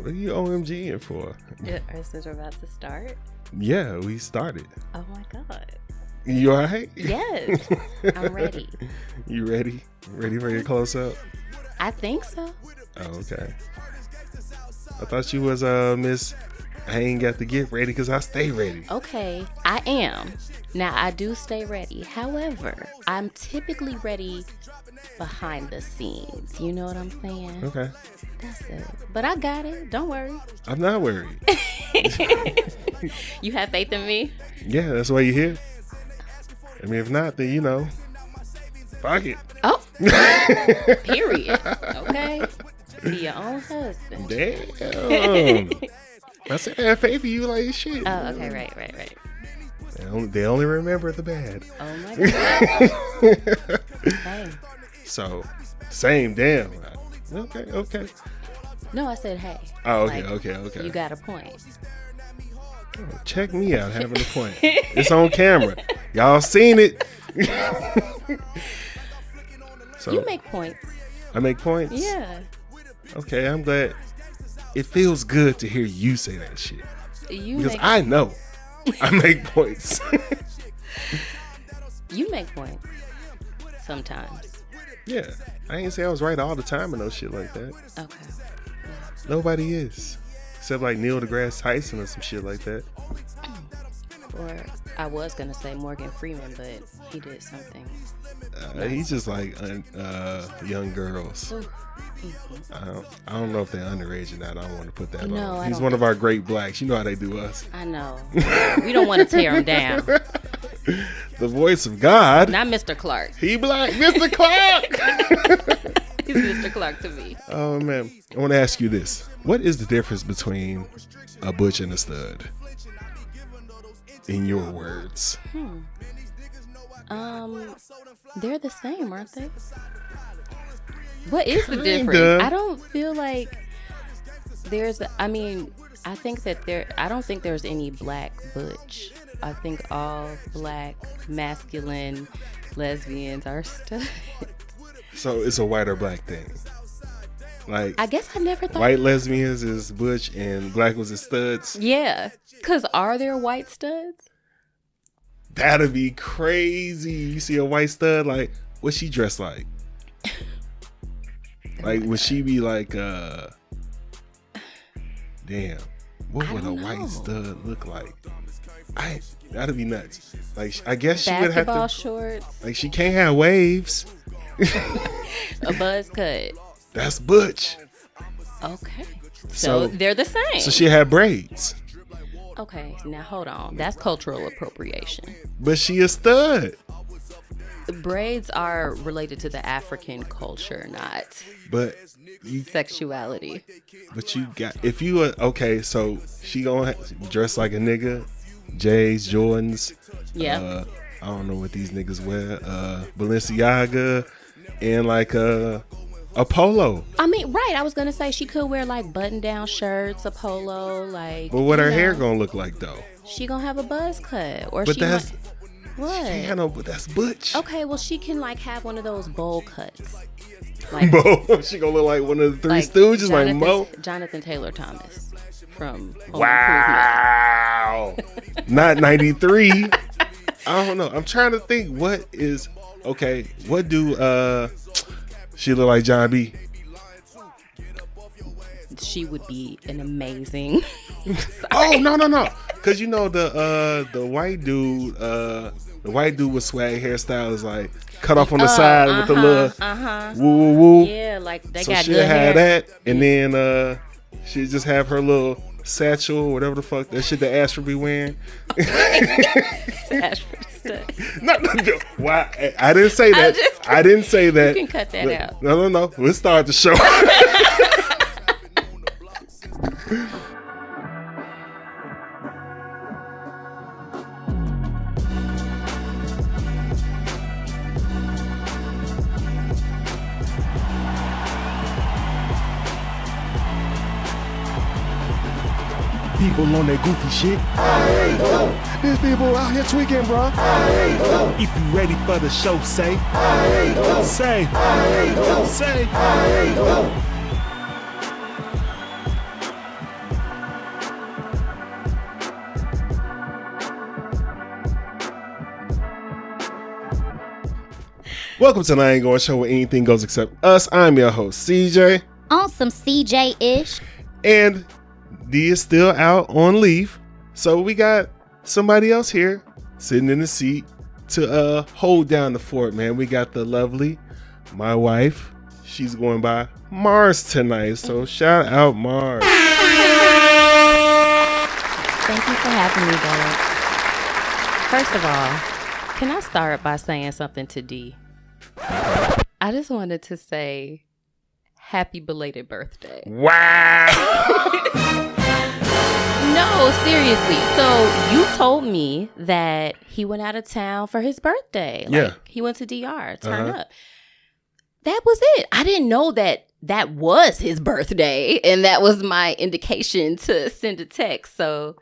What are you OMGing for? Is it about to start? Yeah, we started. Oh my God. You all right? Yes, I'm ready. You ready? Ready for your close-up? I think so. Oh, okay. I thought you was Miss I ain't got to get ready because I stay ready. Okay, I am. Now, I do stay ready. However, I'm typically ready behind the scenes. You know what I'm saying? Okay. That's it. But I got it. Don't worry. I'm not worried. You have faith in me? Yeah, that's why you're here. I mean, if not, then, fuck it. Oh, period. Okay. Be your own husband. Damn. I said I have faith in you like shit. Oh, okay, right. They only remember the bad. Oh my God. Hey. So, same damn. Okay. No, I said hey. Oh, okay. You got a point. Oh, check me out having a point. It's on camera. Y'all seen it. So, You make points. I make points? Yeah. Okay, I'm glad. It feels good to hear you say that shit. Because I know I make points. You make points. Sometimes. Yeah. I ain't say I was right all the time and no shit like that. Okay. Nobody is. Except like Neil deGrasse Tyson or some shit like that. Or I was going to say Morgan Freeman, but he did something. He's just like young girls. Ooh. I don't know if they're underage or not. I don't want to put that No, on. He's one of our great blacks. You know how they do us. I know. We don't want to tear him down. The voice of God. Not Mr. Clark. He black. Mr. Clark. He's Mr. Clark to me. Oh, man. I want to ask you this. What is the difference between a butch and a stud? In your words. They're the same, aren't they? What is the difference? I don't feel like there's. I don't think there's any black butch. I think all black masculine lesbians are studs. So it's a white or black thing. Like, I guess I never thought white lesbians is butch and black ones is studs. Yeah, because are there white studs? That'd be crazy. You see a white stud, like, what's she dressed like? Like, would she be like, damn, what would a white stud look like? That'd be nuts. Like, I guess she would have to. Basketball shorts. Like, she can't have waves. A buzz cut. That's butch. Okay. So they're the same. So she had braids. Okay, now hold on. That's cultural appropriation. But she a stud. Braids are related to the African culture, not sexuality. But you got, if you were, okay, so she gonna dress like a nigga, J's, Jordans. Yeah. I don't know what these niggas wear. Balenciaga and like a polo. I mean, right. I was going to say she could wear like button-down shirts, a polo, like. But what her hair gonna look like though? She gonna have a buzz cut, or but she that's what? But that's butch. Okay, well she can like have one of those bowl cuts. Like she gonna look like one of the Three Stooges, like Mo. Jonathan Taylor Thomas from Home Wow. Not 93. I don't know. I'm trying to think what is okay. What do she look like John B? She would be an amazing. Oh no. Cause you know the white dude with swag hairstyle is like cut off on the side with the little woo. Yeah, like they so got she'll good hair. have that, and then she just have her little satchel, whatever the fuck that shit that Asher be wearing. Asher stud. No. Why? I didn't say that. I didn't say that. You can cut that out. No. We'll start the show. People on that goofy shit. These people out here tweaking, bro. If you ready for the show, say. Say. Welcome to the I Ain't Going Show where anything goes except us. I'm your host, CJ. On some CJ-ish. And D is still out on leave. So we got somebody else here sitting in the seat to hold down the fort, man. We got the lovely, my wife. She's going by Marz tonight. So shout out Marz. Thank you for having me, Butch. First of all, can I start by saying something to D? I just wanted to say happy belated birthday. Wow. No, seriously. So you told me that he went out of town for his birthday. Yeah. Like, he went to DR, turn up. That was it. I didn't know that was his birthday, and that was my indication to send a text. So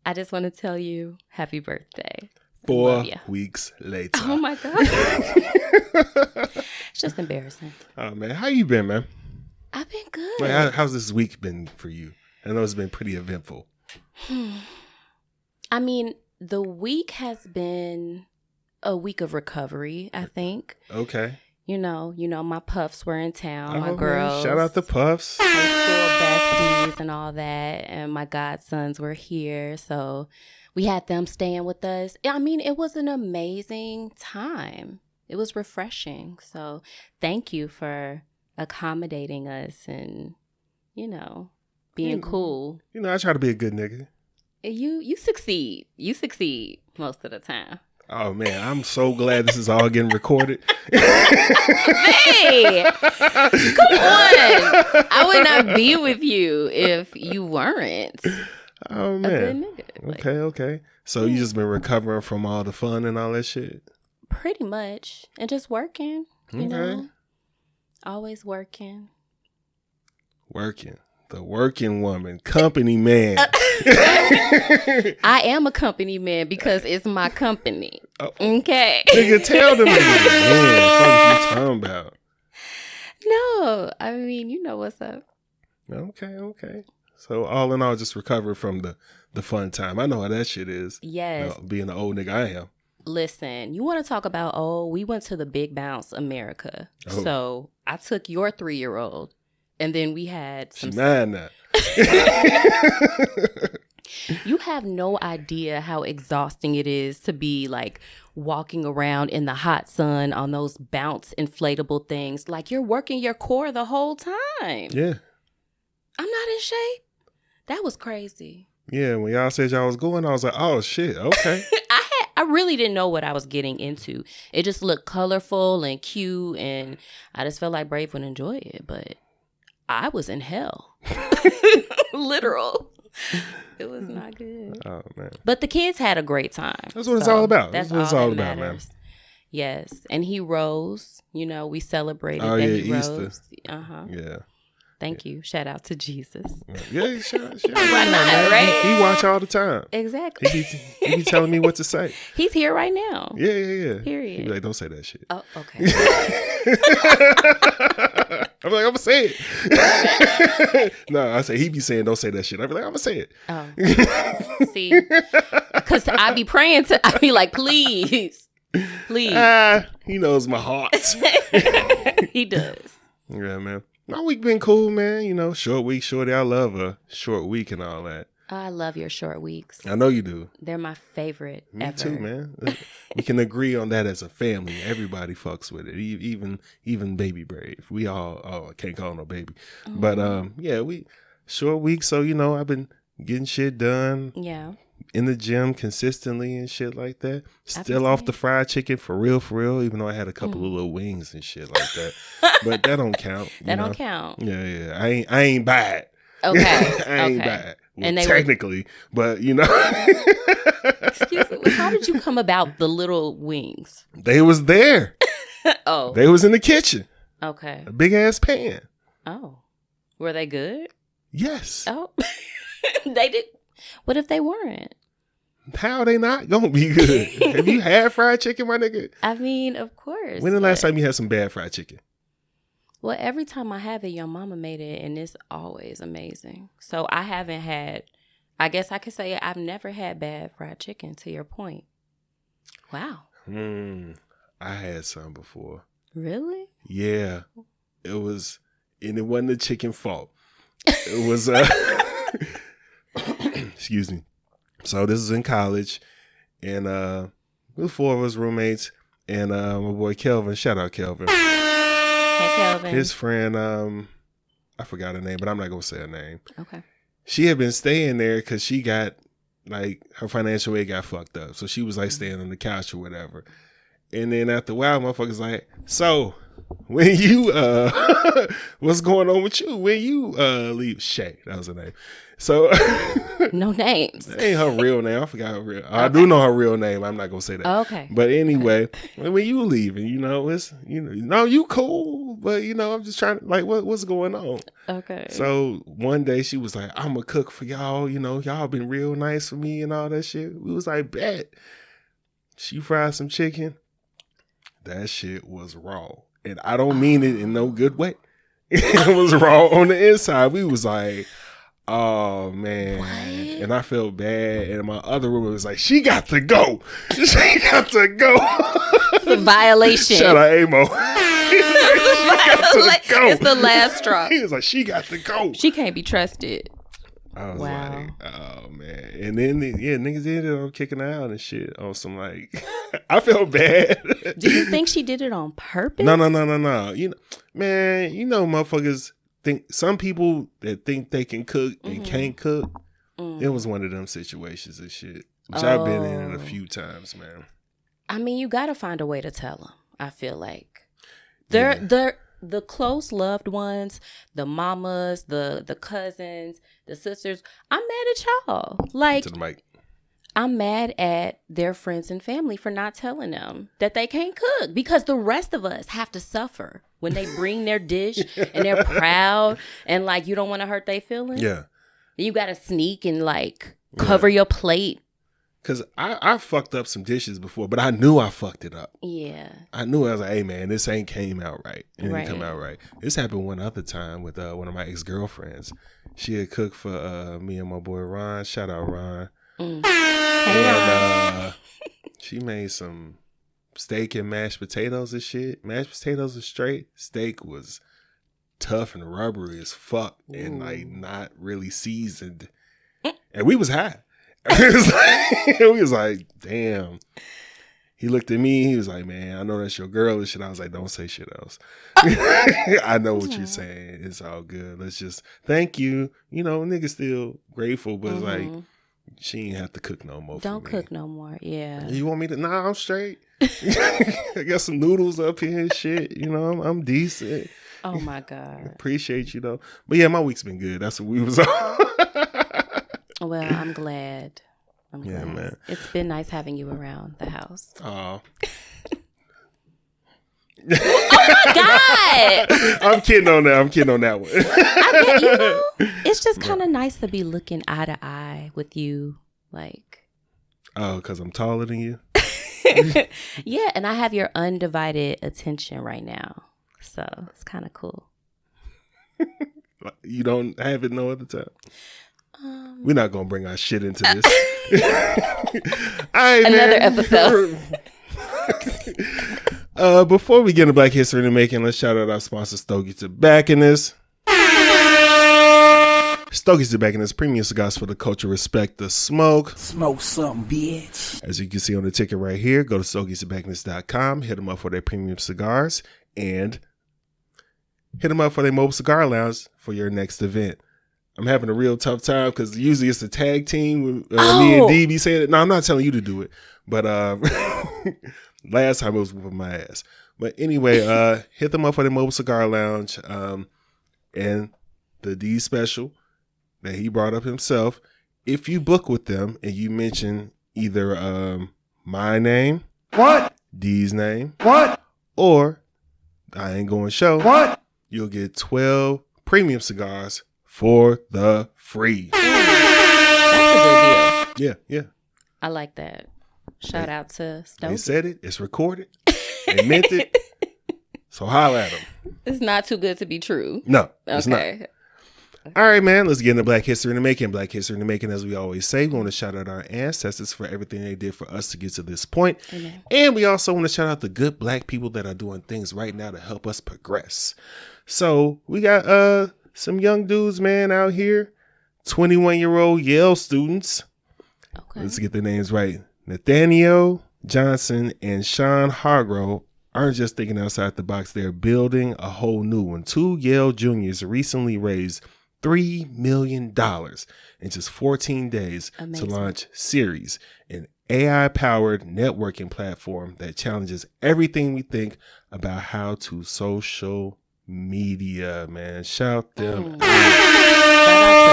I just want to tell you happy birthday. 4 weeks later. Oh my God. It's just embarrassing. Oh man, how you been, man? I've been good. Like, how's this week been for you? I know it's been pretty eventful. I mean, the week has been a week of recovery, I think. Okay. You know, my Puffs were in town, my girls. Shout out to Puffs. High school besties and all that. And my godsons were here. So we had them staying with us. I mean, it was an amazing time. It was refreshing. So thank you for accommodating us and, being cool. I try to be a good nigga. You succeed. You succeed most of the time. Oh man, I'm so glad this is all getting recorded. Hey, come on! I would not be with you if you weren't. Oh man, a good nigga. Okay. So you just been recovering from all the fun and all that shit. Pretty much, and just working. You know, always working. Working. The working woman, company man. I am a company man because it's my company. Oh. Okay. Nigga, tell them man. What you talking about? No, I mean, you know what's up. Okay. So all in all, just recover from the fun time. I know how that shit is. Yes. Being the old nigga I am. Listen, you want to talk about, we went to the Big Bounce America. Oh. So I took your 3-year-old. And then we had some. She mad now. You have no idea how exhausting it is to be like walking around in the hot sun on those bounce inflatable things. Like you're working your core the whole time. Yeah. I'm not in shape. That was crazy. Yeah, when y'all said y'all was going, I was like, oh shit, okay. I really didn't know what I was getting into. It just looked colorful and cute, and I just felt like Brave would enjoy it, but I was in hell. Literal. It was not good. Oh, man. But the kids had a great time. That's what it's all about. That's what it's all about, man. Yes. And he rose. We celebrated that he Easter. Rose. Uh-huh. Yeah. Thank you. Shout out to Jesus. Yeah, shout Why not, right? He watch all the time. Exactly. He be telling me what to say. He's here right now. Yeah. Period. He be like, don't say that shit. Oh, okay. I'm like, I'm gonna say it. No, I say he be saying don't say that shit. I be like, I'm gonna say it. Oh. See, because I be praying I be like, please. He knows my heart. He does. Yeah, man. My week been cool, man. Short week, shorty. I love a short week and all that. I love your short weeks. I know you do. They're my favorite Me ever. too, man. We can agree on that as a family. Everybody fucks with it. Even Baby Brave. We all, I can't call no baby. Mm-hmm. But we short week. So, I've been getting shit done. Yeah. In the gym consistently and shit like that. Still off the fried chicken for real, even though I had a couple of little wings and shit like that. But that don't count. That don't count. Yeah. I ain't bad. Okay. I ain't bad. Well, and technically, but Excuse me. How did you come about the little wings? They was there. Oh. They was in the kitchen. Okay. A big ass pan. Oh. Were they good? Yes. Oh. They did. What if they weren't? How they not gonna be good? Have you had fried chicken, my nigga? I mean, of course. When the last time you had some bad fried chicken? Well, every time I have it, your mama made it, and it's always amazing. So I haven't had, I guess I could say I've never had bad fried chicken, to your point. Wow. I had some before. Really? Yeah. It was, and it wasn't the chicken fault. It was, excuse me. So this is in college, and the 4 of us roommates, and my boy Kelvin, shout out Kelvin. Hey, Kelvin. His friend, I forgot her name, but I'm not going to say her name. Okay. She had been staying there because she got, like, her financial aid got fucked up. So she was, like, staying on the couch or whatever. And then after a while, motherfuckers like, so when you, what's going on with you? When you leave? Shay, that was her name. So no names. That ain't her real name. I forgot her real. Okay. I do know her real name. I'm not gonna say that. Okay. But anyway, when you leaving, it's no, you cool, but I'm just trying to, like, what's going on? Okay. So one day she was like, I'm gonna cook for y'all. Y'all been real nice for me and all that shit. We was like, bet. She fried some chicken. That shit was raw, and I don't mean it in no good way. It was raw on the inside. We was like, oh man. What? And I felt bad. And my other roommate was like, she got to go. She got to go. It's a violation. Shout out Amo. It's the last straw. He was like, she got to go. She can't be trusted. I was like, oh man. And then niggas ended up kicking her out and shit on some, like, I felt bad. Do you think she did it on purpose? No. Man, motherfuckers think, some people that think they can cook and can't cook. It was one of them situations and shit, which I've been in it a few times, man. I mean, you got to find a way to tell them. I feel like they're the close loved ones, the mamas, the cousins, the sisters. I'm mad at y'all. Like, to the mic. I'm mad at their friends and family for not telling them that they can't cook, because the rest of us have to suffer when they bring their dish and they're proud and, like, you don't want to hurt their feelings. Yeah. You got to sneak and, like, cover your plate. Because I fucked up some dishes before, but I knew I fucked it up. Yeah. I knew. I was like, hey, man, this ain't came out right. It didn't come out right. This happened one other time with one of my ex-girlfriends. She had cooked for me and my boy Ron. Shout out Ron. And she made some steak and mashed potatoes and shit. Mashed potatoes was straight. Steak was tough and rubbery as fuck. Ooh. And, like, not really seasoned. And we was high. We was like, damn. He looked at me. He was like, man, I know that's your girl and shit. I was like, don't say shit else. I know what you're saying. It's all good. Let's just, thank you. Nigga still grateful, but it's like, she ain't have to cook no more. Don't cook no more. Yeah. You want me to? Nah, I'm straight. I got some noodles up here and shit. I'm decent. Oh my God. Appreciate you though. But yeah, my week's been good. That's what we was on. Well, I'm glad. Yeah, man. It's been nice having you around the house. Oh. Oh my God! I'm kidding on that one. It's just kind of nice to be looking eye to eye with you, like. Oh, because I'm taller than you? Yeah, and I have your undivided attention right now, so it's kind of cool. You don't have it no other time? We're not going to bring our shit into this. Another episode. Before we get into Black History in the Making, let's shout out our sponsor, Stogie Tobacconist. Stokie's Tobacconist, premium cigars for the culture. Respect the smoke. Smoke something, bitch. As you can see on the ticket right here, go to Stokie'sTobacconist.com, hit them up for their premium cigars, and hit them up for their mobile cigar lounge for your next event. I'm having a real tough time because usually it's a tag team with me and D be saying it. No, I'm not telling you to do it, but last time it was whooping my ass. But anyway, hit them up for the mobile cigar lounge, and the D special that he brought up himself. If you book with them and you mention either my name, what, D's name, what, or I ain't going to show, what, you'll get 12 premium cigars for the free. That's a good deal. Yeah. I like that. Shout out to Stoke. They said it. It's recorded. They meant it. So holla at them. It's not too good to be true. No, it's not. All right, man. Let's get into Black History in the Making. Black History in the Making, as we always say, we want to shout out our ancestors for everything they did for us to get to this point. Amen. And we also want to shout out the good Black people that are doing things right now to help us progress. So we got some young dudes, man, out here. 21-year-old Yale students. Okay. Let's get the names right. Nathaniel Johnson and Sean Hargrove aren't just thinking outside the box. They're building a whole new one. Two Yale juniors recently raised $3 million in just 14 days Amazing. to launch Series, an AI-powered networking platform that challenges everything we think about how to social media, man. Shout them out. Shout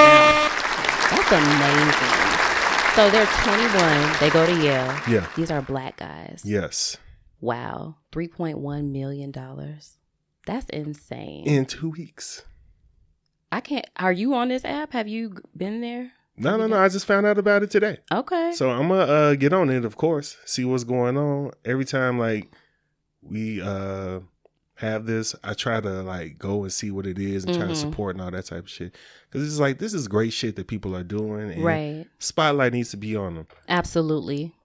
out to them. That's amazing. So they're 21. They go to Yale. Yeah. These are Black guys. Yes. Wow. $3.1 million. That's insane. In 2 weeks. I can't. Are you on this app? Have you been there? No. I just found out about it today. Okay. So I'm gonna get on it, of course, see what's going on. Every time like we have this, I try to like go and see what it is and try to support and all that type of shit. Because it's like, this is great shit that people are doing. And right. Spotlight needs to be on them. Absolutely.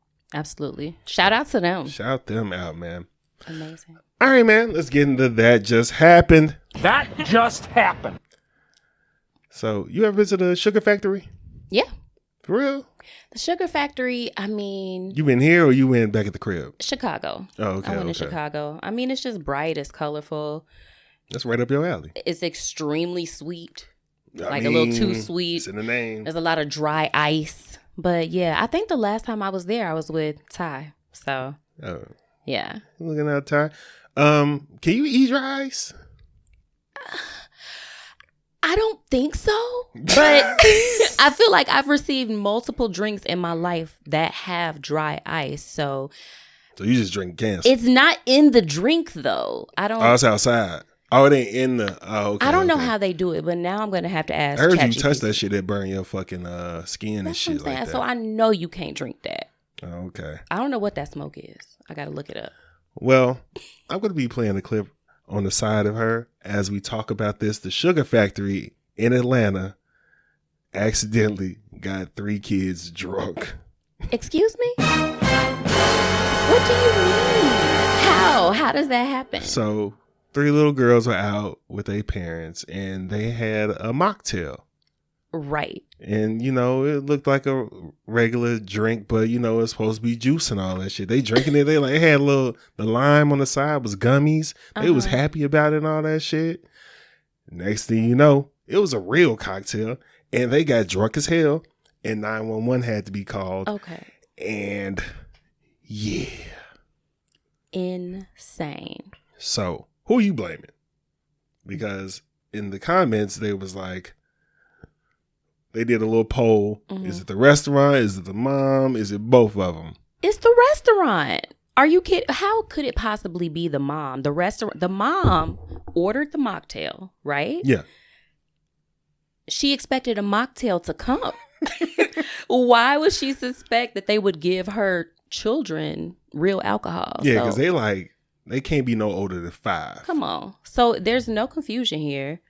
Shout out to them. Shout them out, man. Amazing. All right, man. Let's get into That Just Happened. That just happened. So you ever visit a sugar factory? Yeah. For real? The sugar factory, I mean, You been here or you went back at the crib? Chicago. Oh, okay. I went to Chicago. I mean, it's just bright. It's colorful. That's right up your alley. It's extremely sweet. I A little too sweet. It's in the name. There's a lot of dry ice. But yeah, I think the last time I was there, I was with Ty. So, yeah. Looking at Ty. Can you eat dry ice? I don't think so. But I feel like I've received multiple drinks in my life that have dry ice. So you just drink cans. it's not in the drink, though. I don't. Oh, it's outside. Oh, it ain't in the. Oh, okay. I don't know how they do it, but now I'm going to have to ask. I heard you ChatGPT. touch that shit that burn your fucking skin and That's shit what I'm saying. like that. So I know you can't drink that. Oh, okay. I don't know what that smoke is. I got to look it up. Well, I'm going to be playing a clip on the side of her as we talk about this. The sugar factory in Atlanta accidentally got 3 kids drunk. Excuse me? What do you mean? How? How does that happen? So 3 little girls were out with their parents and they had a mocktail. Right. And, you know, it looked like a regular drink, but, you know, it's supposed to be juice and all that shit. They drinking it. They like it had the lime on the side was gummies. They was happy about it and all that shit. Next thing you know, it was a real cocktail and they got drunk as hell and 911 had to be called. Okay. And yeah. Insane. So who are you blaming? Because in the comments, they was like, they did a little poll. Is it the restaurant? Is it the mom? Is it both of them? It's the restaurant. Are you kidding? How could it possibly be the mom? The mom ordered the mocktail, right? Yeah. She expected a mocktail to come. Why would she suspect that they would give her children real alcohol? Yeah, because they can't be no older than 5. Come on. So there's no confusion here.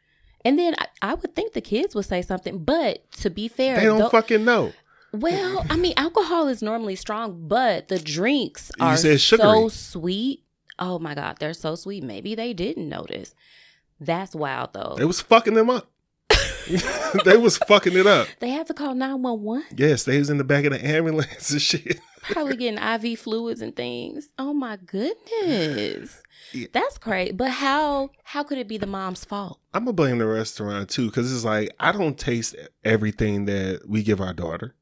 And then I would think the kids would say something, but to be fair, they don't fucking know. Well, I mean, alcohol is normally strong, but the drinks are said sugary. so sweet. Oh my God, they're so sweet. Maybe they didn't notice. That's wild, though. They was fucking them up. They was fucking it up. They had to call 911. Yes, they was in the back of the ambulance and shit. Probably getting IV fluids and things. Oh my goodness. Yeah. That's crazy. But how could it be the mom's fault? I'm going to blame the restaurant too, because it's like, I don't taste everything that we give our daughter.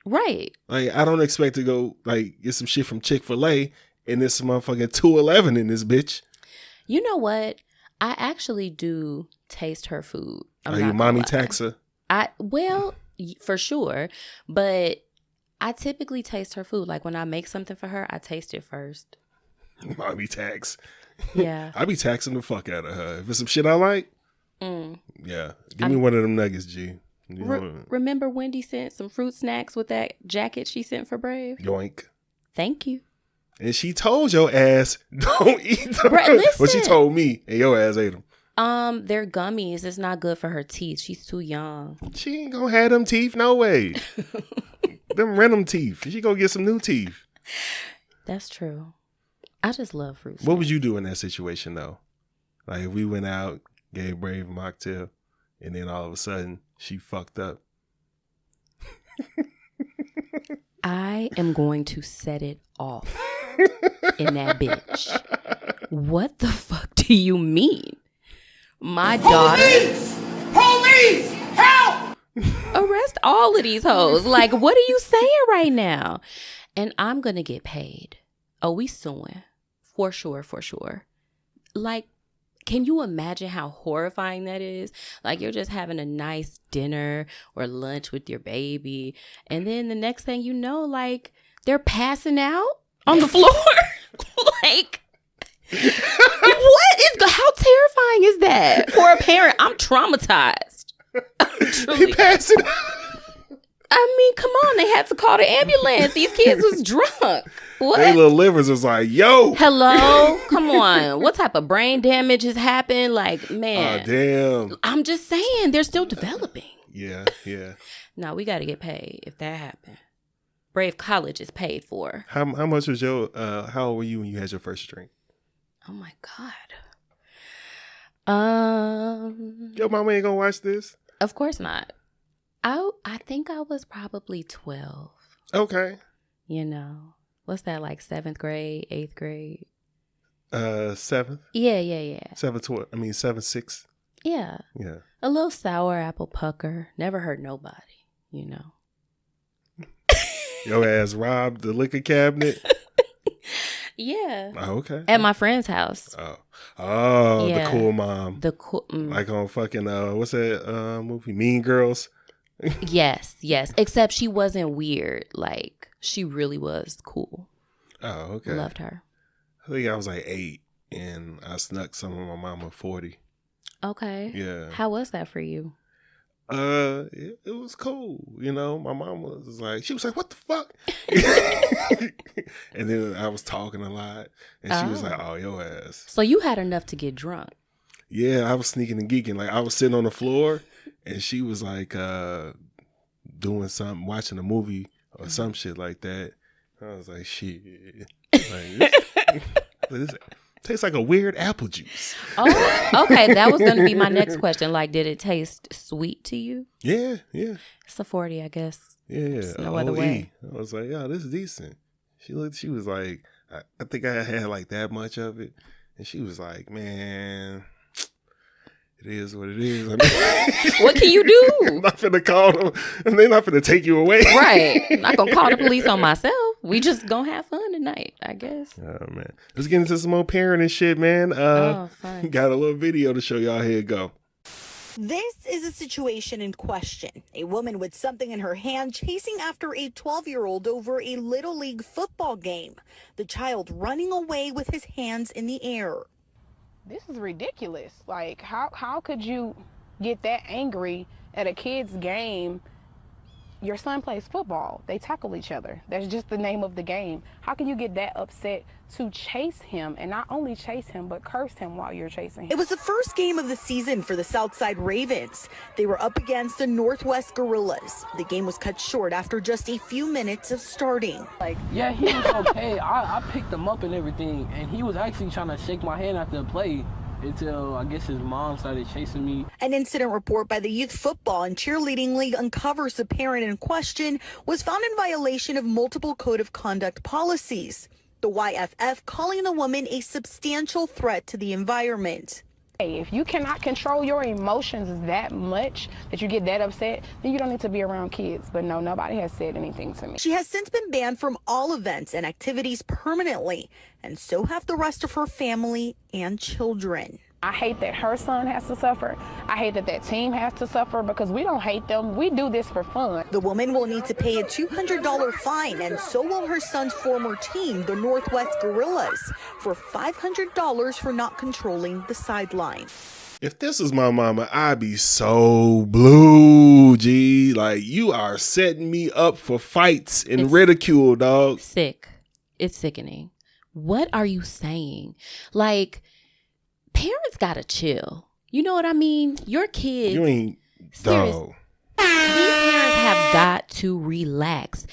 Right. Like, I don't expect to go, like, get some shit from Chick-fil-A and there's some motherfucking 211 in this bitch. You know what? I actually do taste her food. Are you mommy taxa? Well, for sure. But I typically taste her food. Like, when I make something for her, I taste it first. Mommy tax. Yeah. I be taxing the fuck out of her. If it's some shit I like, yeah. Give me one of them nuggets, G. Remember Wendy sent some fruit snacks with that jacket she sent for Brave? Yoink. Thank you. And she told your ass, don't eat them. Listen. Well, she told me, and your ass ate them. They're gummies. It's not good for her teeth. She's too young. She ain't gonna have them teeth, no way. Them random teeth. She gonna get some new teeth. That's true. I just love fruit snacks. What would you do in that situation though? Like if we went out, gave Brave a mocktail, and then all of a sudden she fucked up. I am going to set it off in that bitch. What the fuck do you mean? My daughter. Police! Help! Arrest all of these hoes. Like, what are you saying right now? And I'm going to get paid. Oh, we suing. For sure, for sure. Like, can you imagine how horrifying that is? Like, you're just having a nice dinner or lunch with your baby. And then the next thing you know, like, they're passing out on the floor. Like, how terrifying is that? For a parent, I'm traumatized. He passed it. I mean, come on. They had to call the ambulance. These kids was drunk. What? They little livers was like, yo. Hello? Come on. What type of brain damage has happened? Like, man. Oh, damn. I'm just saying, they're still developing. Yeah. No, we got to get paid if that happened. Brave College is paid for. How much was your, how old were you when you had your first drink? Oh, my God. Your mama ain't gonna watch this? Of course not. I think I was probably 12. Okay. You know, what's that, like 7th grade, 8th grade? 7th. Yeah. 7, 6. Yeah. Yeah. A little sour apple pucker. Never hurt nobody, you know. Your ass robbed the liquor cabinet. Yeah. Oh, okay. At my friend's house. Oh, Yeah. the cool mom. Like on fucking what's that movie? Mean Girls. Yes. Except she wasn't weird. Like, she really was cool. Oh, okay. Loved her. I think I was like 8, and I snuck some of my mama 40. Okay. Yeah. How was that for you? It was cool. You know, my mom was like, what the fuck? And then I was talking a lot, and she was like, oh, your ass. So you had enough to get drunk. Yeah, I was sneaking and geeking. Like, I was sitting on the floor, and she was like doing something, watching a movie or some shit like that. I was like, shit. Like, this tastes like a weird apple juice. Oh, okay. That was going to be my next question. Like, did it taste sweet to you? Yeah. It's a 40, I guess. Yeah. There's no other way. I was like, yeah, this is decent. She was like, I think I had like that much of it. And she was like, man, it is what it is. I mean, what can you do? I'm not finna call them, and they're not finna take you away. Right. I'm not gonna call the police on myself. We just gonna have fun tonight, I guess. Oh man, let's get into some more parenting shit, man. Fun. Got a little video to show y'all. Here you go. This is a situation in question. A woman with something in her hand chasing after a 12-year-old over a Little League football game. The child running away with his hands in the air. This is ridiculous. Like, how could you get that angry at a kid's game? Your son plays football. They tackle each other. That's just the name of the game. How can you get that upset to chase him, and not only chase him, but curse him while you're chasing him? It was the first game of the season for the Southside Ravens. They were up against the Northwest Gorillas. The game was cut short after just a few minutes of starting. Yeah, he was okay. I picked him up and everything, and he was actually trying to shake my hand after the play until I guess his mom started chasing me. An incident report by the Youth Football and Cheerleading League uncovers the parent in question was found in violation of multiple code of conduct policies. The YFF calling the woman a substantial threat to the environment. Hey, if you cannot control your emotions that much that you get that upset, then you don't need to be around kids. But no, nobody has said anything to me. She has since been banned from all events and activities permanently, and so have the rest of her family and children. I hate that her son has to suffer. I hate that that team has to suffer, because we don't hate them. We do this for fun. The woman will need to pay a $200 fine, and so will her son's former team, the Northwest Gorillas, for $500 for not controlling the sideline. If this was my mama, I'd be so blue, G. Like, you are setting me up for fights and ridicule, dog. Sick. It's sickening. What are you saying? Like, parents gotta chill. You know what I mean? Your kids. You ain't serious. dog. These parents have got to relax.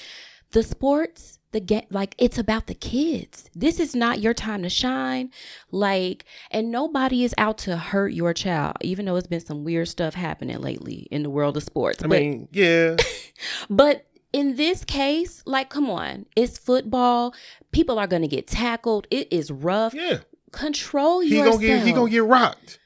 The sports, the game, like, it's about the kids. This is not your time to shine. Like, and nobody is out to hurt your child, even though it's been some weird stuff happening lately in the world of sports. I mean, yeah. But in this case, like, come on, it's football. People are going to get tackled. It is rough. Yeah. Control yourself. He gonna get rocked.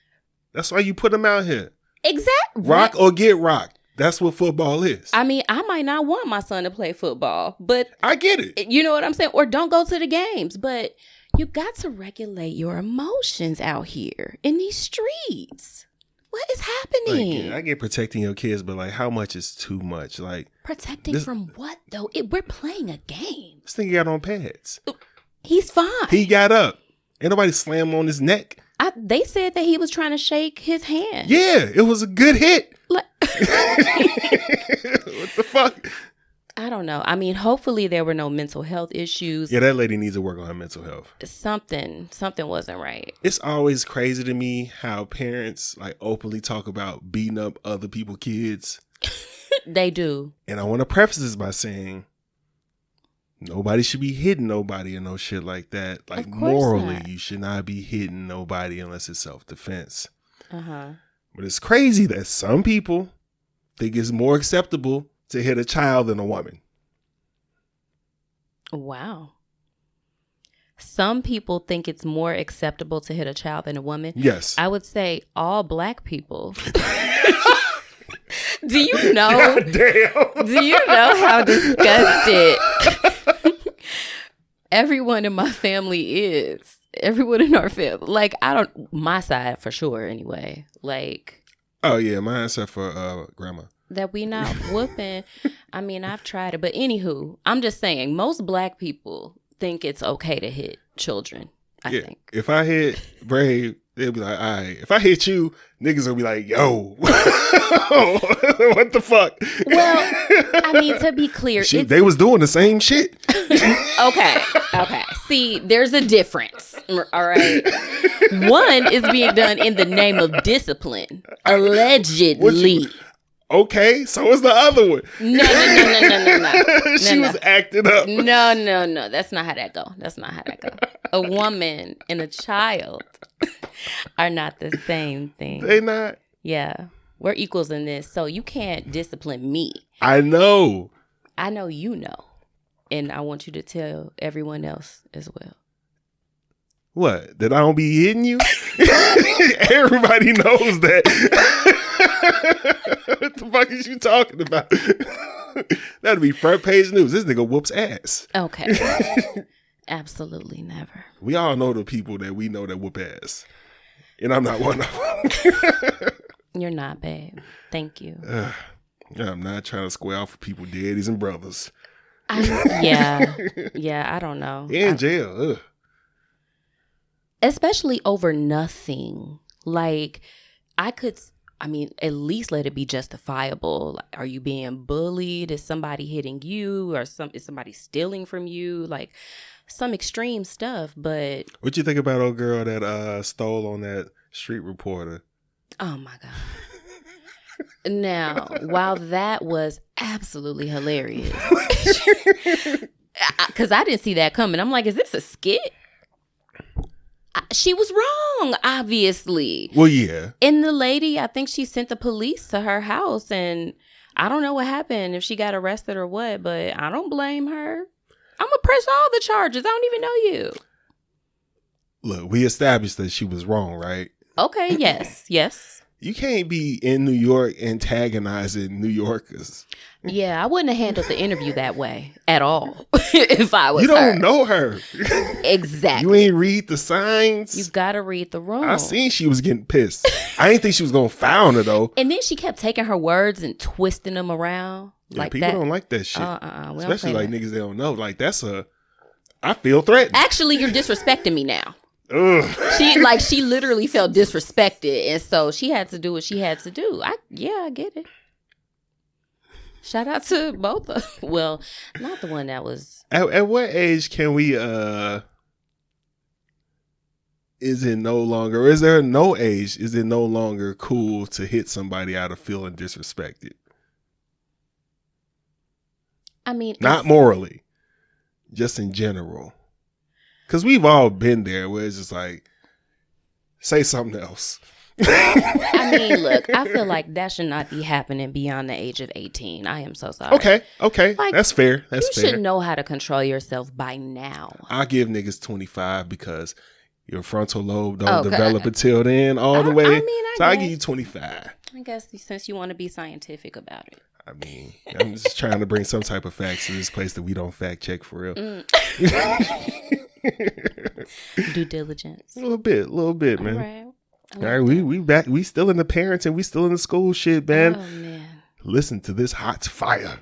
That's why you put him out here. Exactly. Rock or get rocked. That's what football is. I mean, I might not want my son to play football, but I get it. You know what I'm saying? Or don't go to the games. But you got to regulate your emotions out here in these streets. What is happening? Like, yeah, I get protecting your kids, but like, how much is too much? Like, protecting from what though? We're playing a game. This thing got on pads. He's fine. He got up. Ain't nobody slam on his neck. They said that he was trying to shake his hand. Yeah, it was a good hit. What the fuck? I don't know. I mean, hopefully there were no mental health issues. Yeah, that lady needs to work on her mental health. Something wasn't right. It's always crazy to me how parents like openly talk about beating up other people's kids. They do. And I want to preface this by saying nobody should be hitting nobody and no shit like that. Like, morally, you should not be hitting nobody unless it's self-defense. But it's crazy that some people think it's more acceptable to hit a child than a woman. Wow. Some people think it's more acceptable to hit a child than a woman. Yes. I would say all black people. Do you know? God damn. Do you know how disgusted everyone in my family is? Everyone in our family. Like, my side for sure anyway. Like. Oh, yeah. Mine except for grandma. That we not whooping. I mean, I've tried it. But anywho, I'm just saying, most black people think it's okay to hit children, I think. If I hit Brave, they'll be like, all right. If I hit you, niggas will be like, yo. What the fuck? Well, I mean, to be clear. They was doing the same shit. Okay. See, there's a difference. All right. One is being done in the name of discipline. Allegedly. Okay, so is the other one. No. She was acting up. No. That's not how that go. A woman and a child are not the same thing. They not? Yeah. We're equals in this, so you can't discipline me. I know. I know you know. And I want you to tell everyone else as well. What? That I don't be hitting you? Everybody knows that. What the fuck is you talking about? That'd be front page news. This nigga whoops ass. Okay. Absolutely never. We all know the people that we know that whoop ass. And I'm not one of them. You're not, babe. Thank you. I'm not trying to square off for people, daddies and brothers. Yeah, I don't know. In jail. Ugh. Especially over nothing. Like, at least let it be justifiable. Like, are you being bullied? Is somebody hitting you? Or is somebody stealing from you? Like, some extreme stuff, but... What you think about old girl that stole on that street reporter? Oh, my God. Now, while that was absolutely hilarious, because I didn't see that coming. I'm like, is this a skit? She was wrong, obviously. Well, yeah. And the lady, I think she sent the police to her house, and I don't know what happened, if she got arrested or what, but I don't blame her. I'm going to press all the charges. I don't even know you. Look, we established that she was wrong, right? Okay, yes. You can't be in New York antagonizing New Yorkers. Yeah, I wouldn't have handled the interview that way at all if I was You don't know her. Exactly. You ain't read the signs. You got to read the room. I seen she was getting pissed. I didn't think she was going to foul her, though. And then she kept taking her words and twisting them around. Yeah, like people that. don't like that shit. We Especially don't like niggas they don't know. Like, I feel threatened. Actually, you're disrespecting me now. Ugh. She literally felt disrespected, and so she had to do what she had to do. I get it. Shout out to both of them. Well, not the one that was. At what age can we is it no longer, or is there no age? Is it no longer cool to hit somebody out of feeling disrespected? I mean, not morally, just in general. Because we've all been there where it's just like, say something else. I mean, look, I feel like that should not be happening beyond the age of 18. I am so sorry. Okay. Like, that's fair. You should know how to control yourself by now. I give niggas 25 because your frontal lobe don't develop until then all the way. I give you 25. I guess since you want to be scientific about it. I mean, I'm just trying to bring some type of facts to this place that we don't fact check for real. Due diligence. A little bit, man. All right, we back. We still in the parents and we still in the school shit, man. Oh, man. Listen to this hot fire.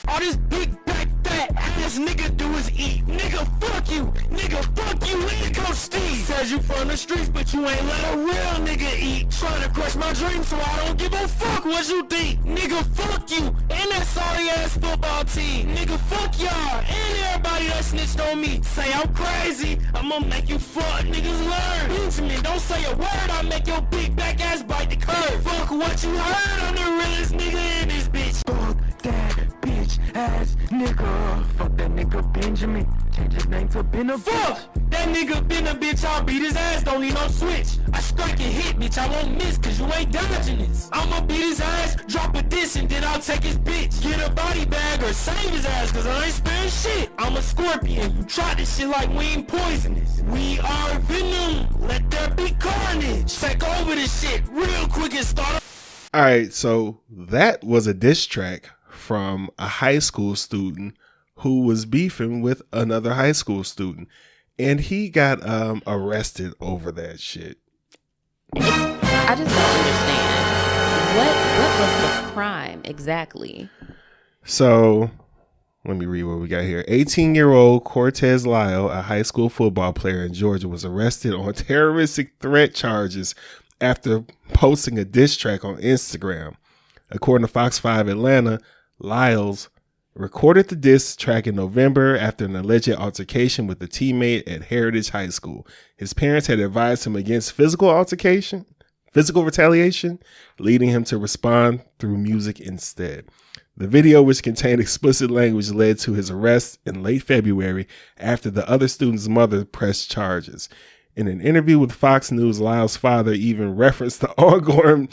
All this big back fat ass nigga do is eat. Nigga, fuck you. Nigga, fuck you and Coach Steve. Says you from the streets, but you ain't let a real nigga eat. Trying to crush my dreams, so I don't give a fuck what you think. Nigga, fuck you and that sorry ass football team. Nigga, fuck y'all and everybody that snitched on me. Say I'm crazy, I'ma make you fuck niggas learn. Benjamin, don't say a word, I'll make your big back ass bite the curb. Fuck what you heard, I'm the realest nigga in this bitch. Fuck that bitch ass nigga. Fuck that nigga Benjamin. Change his name to Ben a fuck. That nigga Ben a bitch, I'll beat his ass, don't need no switch. I strike and hit, bitch, I won't miss, cause you ain't dodging this. I'ma beat his ass, drop a diss, and then I'll take his bitch. Get a body bag or save his ass, cause I ain't sparing shit. I'm a scorpion, you try this shit like we ain't poisonous. We are venom, let there be carnage. Take over this shit real quick and start. Alright, so that was a diss track from a high school student who was beefing with another high school student. And he got arrested over that shit. I just don't understand. What was the crime exactly? So, let me read what we got here. 18-year-old Cortez Lyle, a high school football player in Georgia, was arrested on terroristic threat charges after posting a diss track on Instagram. According to Fox 5 Atlanta, Lyles recorded the diss track in November after an alleged altercation with a teammate at Heritage High School. His parents had advised him against physical retaliation, leading him to respond through music instead. The video, which contained explicit language, led to his arrest in late February after the other student's mother pressed charges. In an interview with Fox News, Lyle's father even referenced the ongoing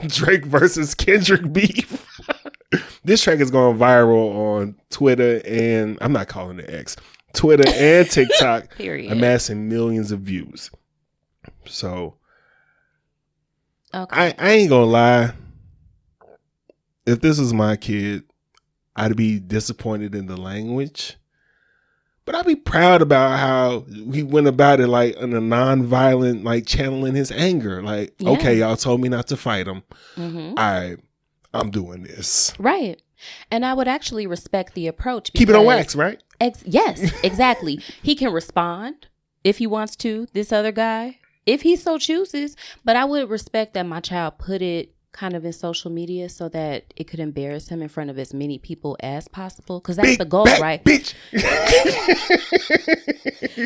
Drake versus Kendrick beef. This track is going viral on Twitter and I'm not calling it X, Twitter and TikTok, amassing millions of views. So, okay. I ain't gonna lie. If this was my kid, I'd be disappointed in the language. But I'd be proud about how he went about it, like in a non-violent, like channeling his anger. Like, okay, y'all told me not to fight him. Mm-hmm. I'm doing this. Right. And I would actually respect the approach. Keep it on wax, right? Yes, exactly. He can respond if he wants to, this other guy, if he so chooses. But I would respect that my child put it kind of in social media so that it could embarrass him in front of as many people as possible. Because that's the goal, right? Bitch.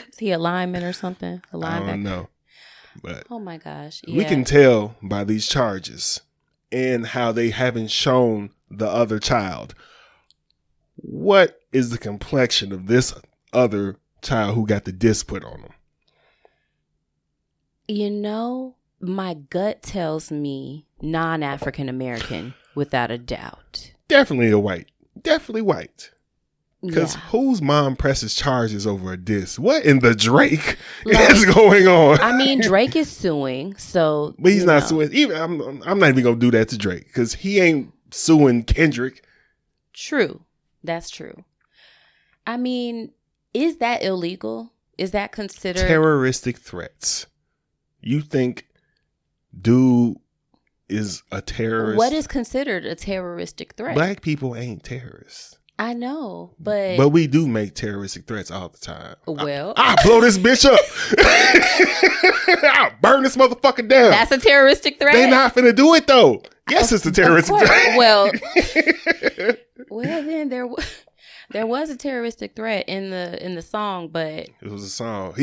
Is he a lineman or something? A linebacker? I don't know. But oh my gosh. We can tell by these charges and how they haven't shown the other child. What is the complexion of this other child who got the diss put on him? You know, my gut tells me non-African American without a doubt. Definitely white. Because whose mom presses charges over a diss? What in the Drake is going on? I mean, Drake is suing, so. But he's not suing. I'm not even going to do that to Drake because he ain't suing Kendrick. True. That's true. I mean, is that illegal? Is that considered terroristic threats? You think dude is a terrorist? What is considered a terroristic threat? Black people ain't terrorists. I know, but we do make terroristic threats all the time. Well, I'll blow this bitch up. I'll burn this motherfucker down. That's a terroristic threat. They not finna do it though. Yes, it's a terroristic threat. Well, then There was a terroristic threat in the song, but it was a song.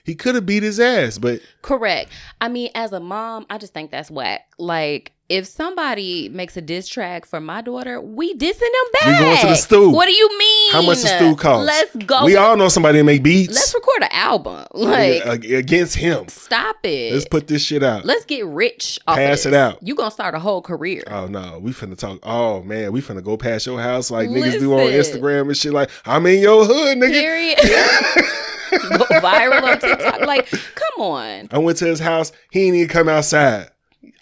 He could have beat his ass, but correct. I mean, as a mom, I just think that's whack. Like, if somebody makes a diss track for my daughter, we dissing them back. We going to the stew. What do you mean? How much the stew cost? Let's go. We all know somebody that make beats. Let's record an album. Like, against him. Stop it. Let's put this shit out. Let's get rich off Pass of this. it out. You gonna start a whole career. Oh no, we finna talk. Oh man, we finna go past your house like niggas do on Instagram and shit. Like, I'm in your hood, nigga. Period. Go viral on TikTok. Like, come on. I went to his house. He ain't even come outside.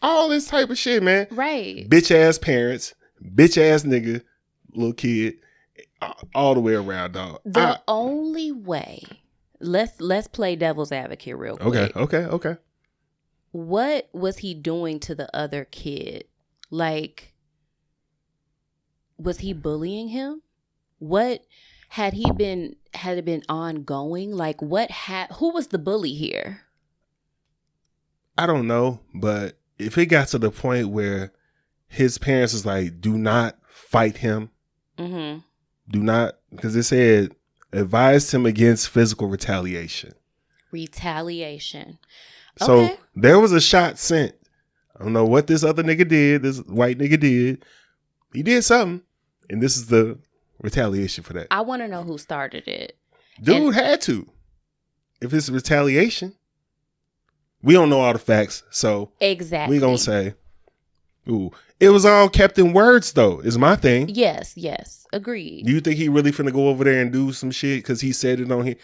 All this type of shit, man. Right. Bitch ass parents, bitch ass nigga, little kid, all the way around, dog. The only way. Let's play devil's advocate real quick. Okay. What was he doing to the other kid? Like, was he bullying him? What had it been ongoing? Like, who was the bully here? I don't know, but if it got to the point where his parents was like, do not fight him. Mm-hmm. Do not, because it said, advised him against physical retaliation. So okay. There was a shot sent. I don't know what this other nigga did. This white nigga did. He did something. And this is the retaliation for that. I want to know who started it. Dude had to. If it's retaliation. We don't know all the facts. So exactly. we going to say, ooh. It was all kept in words, though, is my thing. Yes. Agreed. Do you think he really finna go over there and do some shit because he said it on here?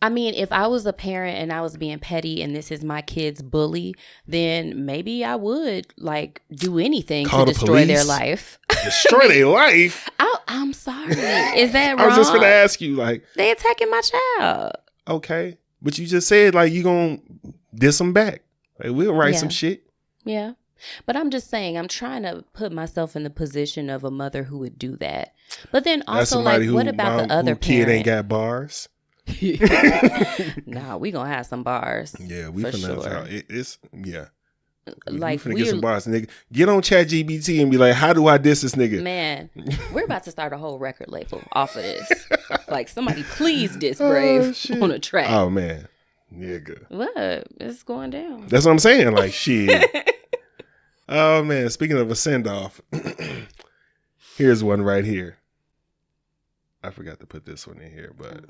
I mean, if I was a parent and I was being petty and this is my kid's bully, then maybe I would like do anything to destroy their life. Destroy their life? I'm sorry. Is that wrong? I was just going to ask you, like. They attacking my child. Okay. But you just said, like, you going to diss them back. Like, we'll write some shit. Yeah. But I'm just saying, I'm trying to put myself in the position of a mother who would do that. But then also, like, what about the other parent? Kid ain't got bars? Nah, we gonna have some bars. Yeah, we finna sure. It's like we finna get some bars, nigga. Get on ChatGPT and be like, how do I diss this nigga? Man, we're about to start a whole record label off of this. Like, somebody please diss Brave on a track. Oh man, yeah, good. What? It's going down. That's what I'm saying. Like, shit. Oh man, speaking of a send off, here's one right here. I forgot to put this one in here, but.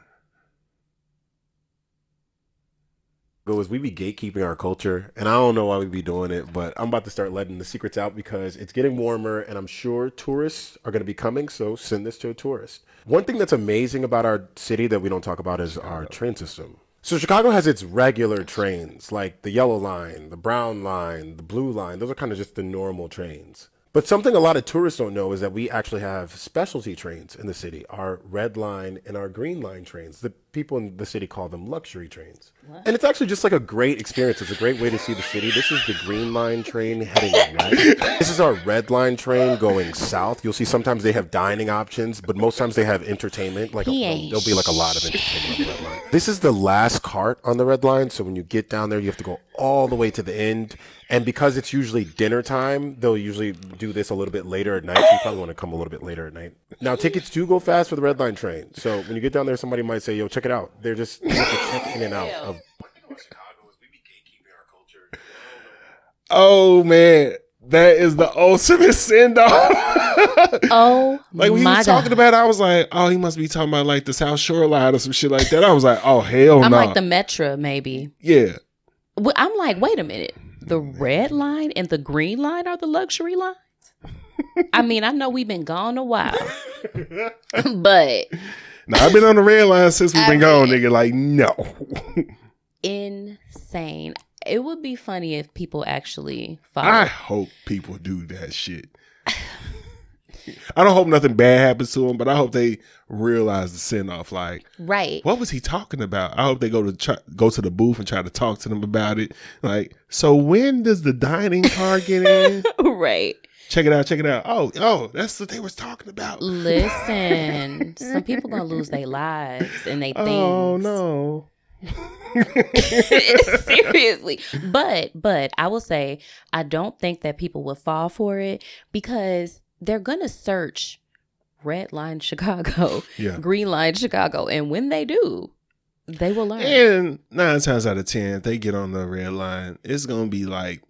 Is we be gatekeeping our culture, and I don't know why we be doing it, but I'm about to start letting the secrets out because it's getting warmer and I'm sure tourists are going to be coming, so send this to a tourist. One thing that's amazing about our city that we don't talk about is our train system. So Chicago has its regular trains, like the yellow line, the brown line, the blue line. Those are kind of just the normal trains. But something a lot of tourists don't know is that we actually have specialty trains in the city, our red line and our green line trains. The people in the city call them luxury trains. What? And it's actually just like a great experience. It's a great way to see the city. This is the green line train heading west. This is our red line train going south. You'll see sometimes they have dining options, but most times they have entertainment. Like there'll be like a lot of entertainment on the red line. This is the last cart on the red line. So when you get down there, you have to go all the way to the end. And because it's usually dinner time, they'll usually do this a little bit later at night. So you probably want to come a little bit later at night. Now, tickets do go fast for the red line train. So when you get down there, somebody might say, yo, check it out. They're just you have to check in and out of. Oh, man. That is the ultimate send-off. Oh, like when he was talking about it, I was like, oh, he must be talking about like the South Shore line or some shit like that. I was like, oh, hell no. I'm like the Metro, maybe. Yeah. I'm like, wait a minute. The red line and the green line are the luxury lines? I mean, I know we've been gone a while. But. Now, I've been on the red line since we've been gone, nigga. Like, no. Insane. It would be funny if people actually follow. I hope people do that shit. I don't hope nothing bad happens to them, but I hope they realize the send off. Like, right? What was he talking about? I hope they go to the booth and try to talk to them about it. Like, so when does the dining car get in? Right. Check it out. Oh, that's what they was talking about. Listen, some people gonna lose their lives and they things. Oh no. Seriously. But I will say I don't think that people would fall for it because they're gonna search red line Chicago, Yeah. green line Chicago. And when they do, they will learn. And 9 times out of 10, if they get on the red line, it's going to be like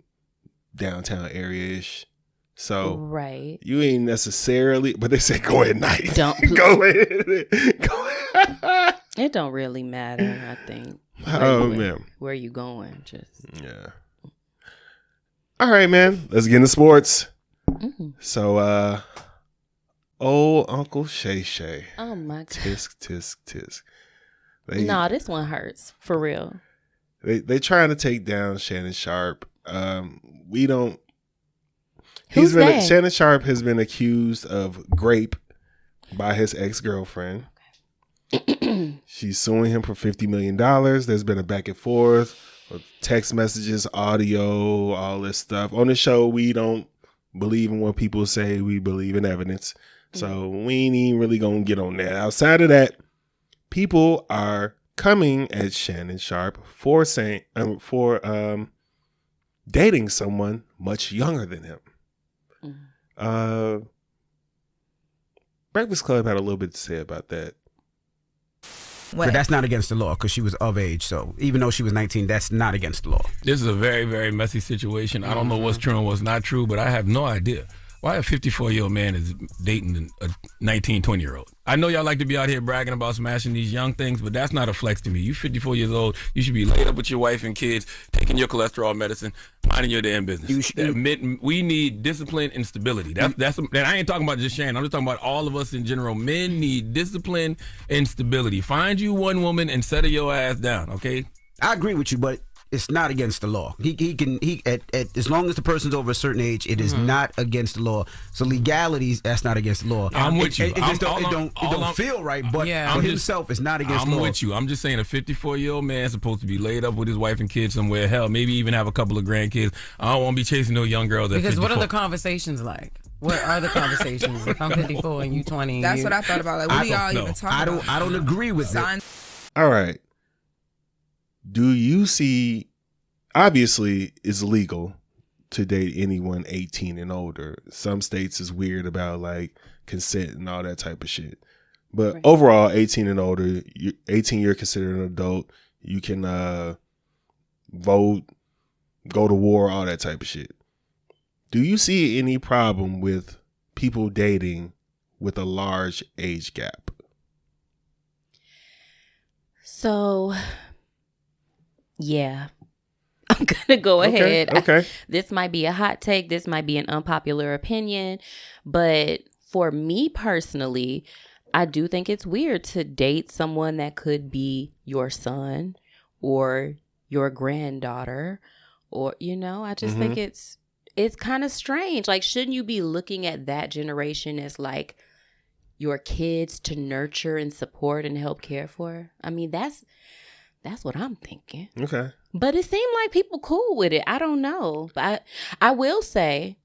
downtown area-ish. So right. you ain't necessarily, but they say go at night. Don't go ahead. It don't really matter, I think. Man. Where you going? Just yeah. All right, man. Let's get into sports. mm-hmm. So, old Uncle Shay Shay. Oh my god. Tisk, tisk, tisk. No, this one hurts for real. They trying to take down Shannon Sharpe. We don't. Who's that? Shannon Sharpe has been accused of grape by his ex-girlfriend. She's suing him for $50 million. There's been a back and forth, text messages, audio, all this stuff. On the show, we don't believe in what people say. We believe in evidence. So we ain't even really going to get on that. Outside of that, people are coming at Shannon Sharpe for saying dating someone much younger than him. Breakfast Club had a little bit to say about that. But that's not against the law because she was of age. So even though she was 19, that's not against the law. This is a very, very messy situation. I don't know what's true and what's not true, but I have no idea why a 54-year-old man is dating a 19, 20-year-old. I know y'all like to be out here bragging about smashing these young things, but that's not a flex to me. You 54 years old, you should be laid up with your wife and kids, taking your cholesterol medicine, minding your damn business. We need discipline and stability. That's. And I ain't talking about just Shannon. I'm just talking about all of us in general. Men need discipline and stability. Find you one woman and settle your ass down, okay? I agree with you, but it's not against the law. He can as long as the person's over a certain age, it is not against the law. So legalities, that's not against the law. I'm with you. It don't feel right, but for himself, it's not against the law. I'm with you. I'm just saying a 54-year-old man is supposed to be laid up with his wife and kids somewhere. Hell, maybe even have a couple of grandkids. I don't want to be chasing no young girls at 54. Because what are the conversations like? What are the conversations? If I'm 54 and you 20. That's what I thought about. Like, what do y'all even talk about? I don't agree with that. All right. Do you see, obviously it's legal to date anyone 18 and older. Some states is weird about like consent and all that type of shit. But overall, 18 and older, 18 you're considered an adult. You can vote, go to war, all that type of shit. Do you see any problem with people dating with a large age gap? So, yeah. I'm going to go ahead. Okay. This might be a hot take. This might be an unpopular opinion. But for me personally, I do think it's weird to date someone that could be your son or your granddaughter. Or, I just think it's kind of strange. Like, shouldn't you be looking at that generation as like your kids to nurture and support and help care for? I mean, that's what I'm thinking. Okay. But it seemed like people cool with it. I don't know. But I will say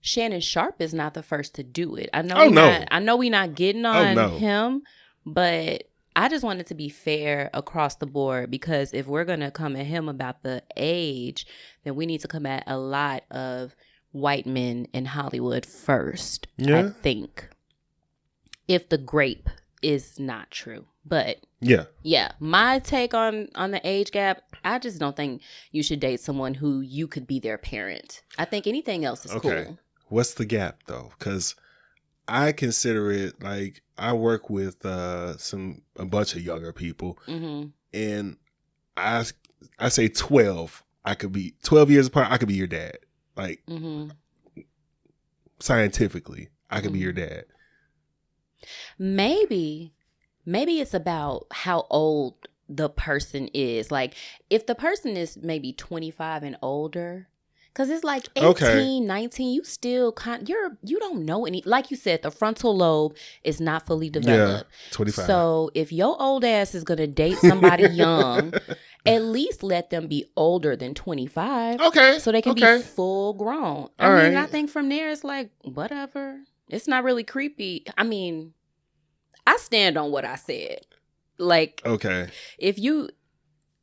Shannon Sharpe is not the first to do it. I know we're not getting on him, but I just want it to be fair across the board, because if we're going to come at him about the age, then we need to come at a lot of white men in Hollywood first, I think, if the grape is not true. But yeah, my take on the age gap, I just don't think you should date someone who you could be their parent. I think anything else is cool. What's the gap though? Because I consider it like I work with a bunch of younger people, and I say 12. I could be 12 years apart. I could be your dad. Like scientifically, I could be your dad. Maybe it's about how old the person is. Like, if the person is maybe 25 and older, because it's like 18, 19, you still you don't know any. Like you said, the frontal lobe is not fully developed. Yeah, 25. So if your old ass is going to date somebody young, at least let them be older than 25. Okay. So they can be full grown. I mean, I think from there, it's like, whatever. It's not really creepy. I mean, I stand on what I said. Like, if you,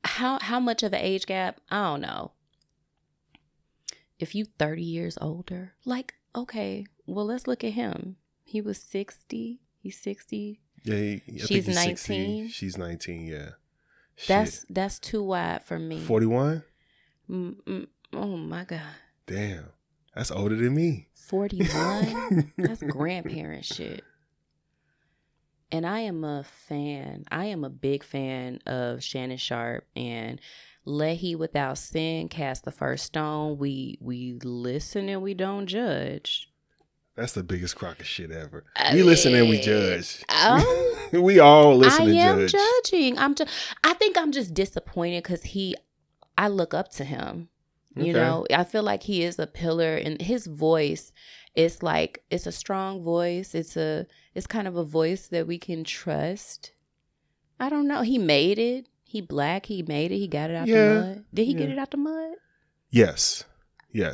how much of an age gap? I don't know. If you 30 years older, like, okay, well, let's look at him. He was 60. He's 60. Yeah, she's 19. She's 19. Yeah. That's too wide for me. 41. Oh my God. Damn, that's older than me. 41. That's grandparent shit. And I am a fan. I am a big fan of Shannon Sharpe and Let He Without Sin Cast the First Stone. We listen and we don't judge. That's the biggest crock of shit ever. We listen and we judge. Oh, we all listen and judge. I am judging. I think I'm just disappointed because I look up to him. You know, I feel like he is a pillar, and his voice is like, it's a strong voice. It's kind of a voice that we can trust. I don't know. He made it. He black. He made it. He got it out the mud. Did he get it out the mud? Yes.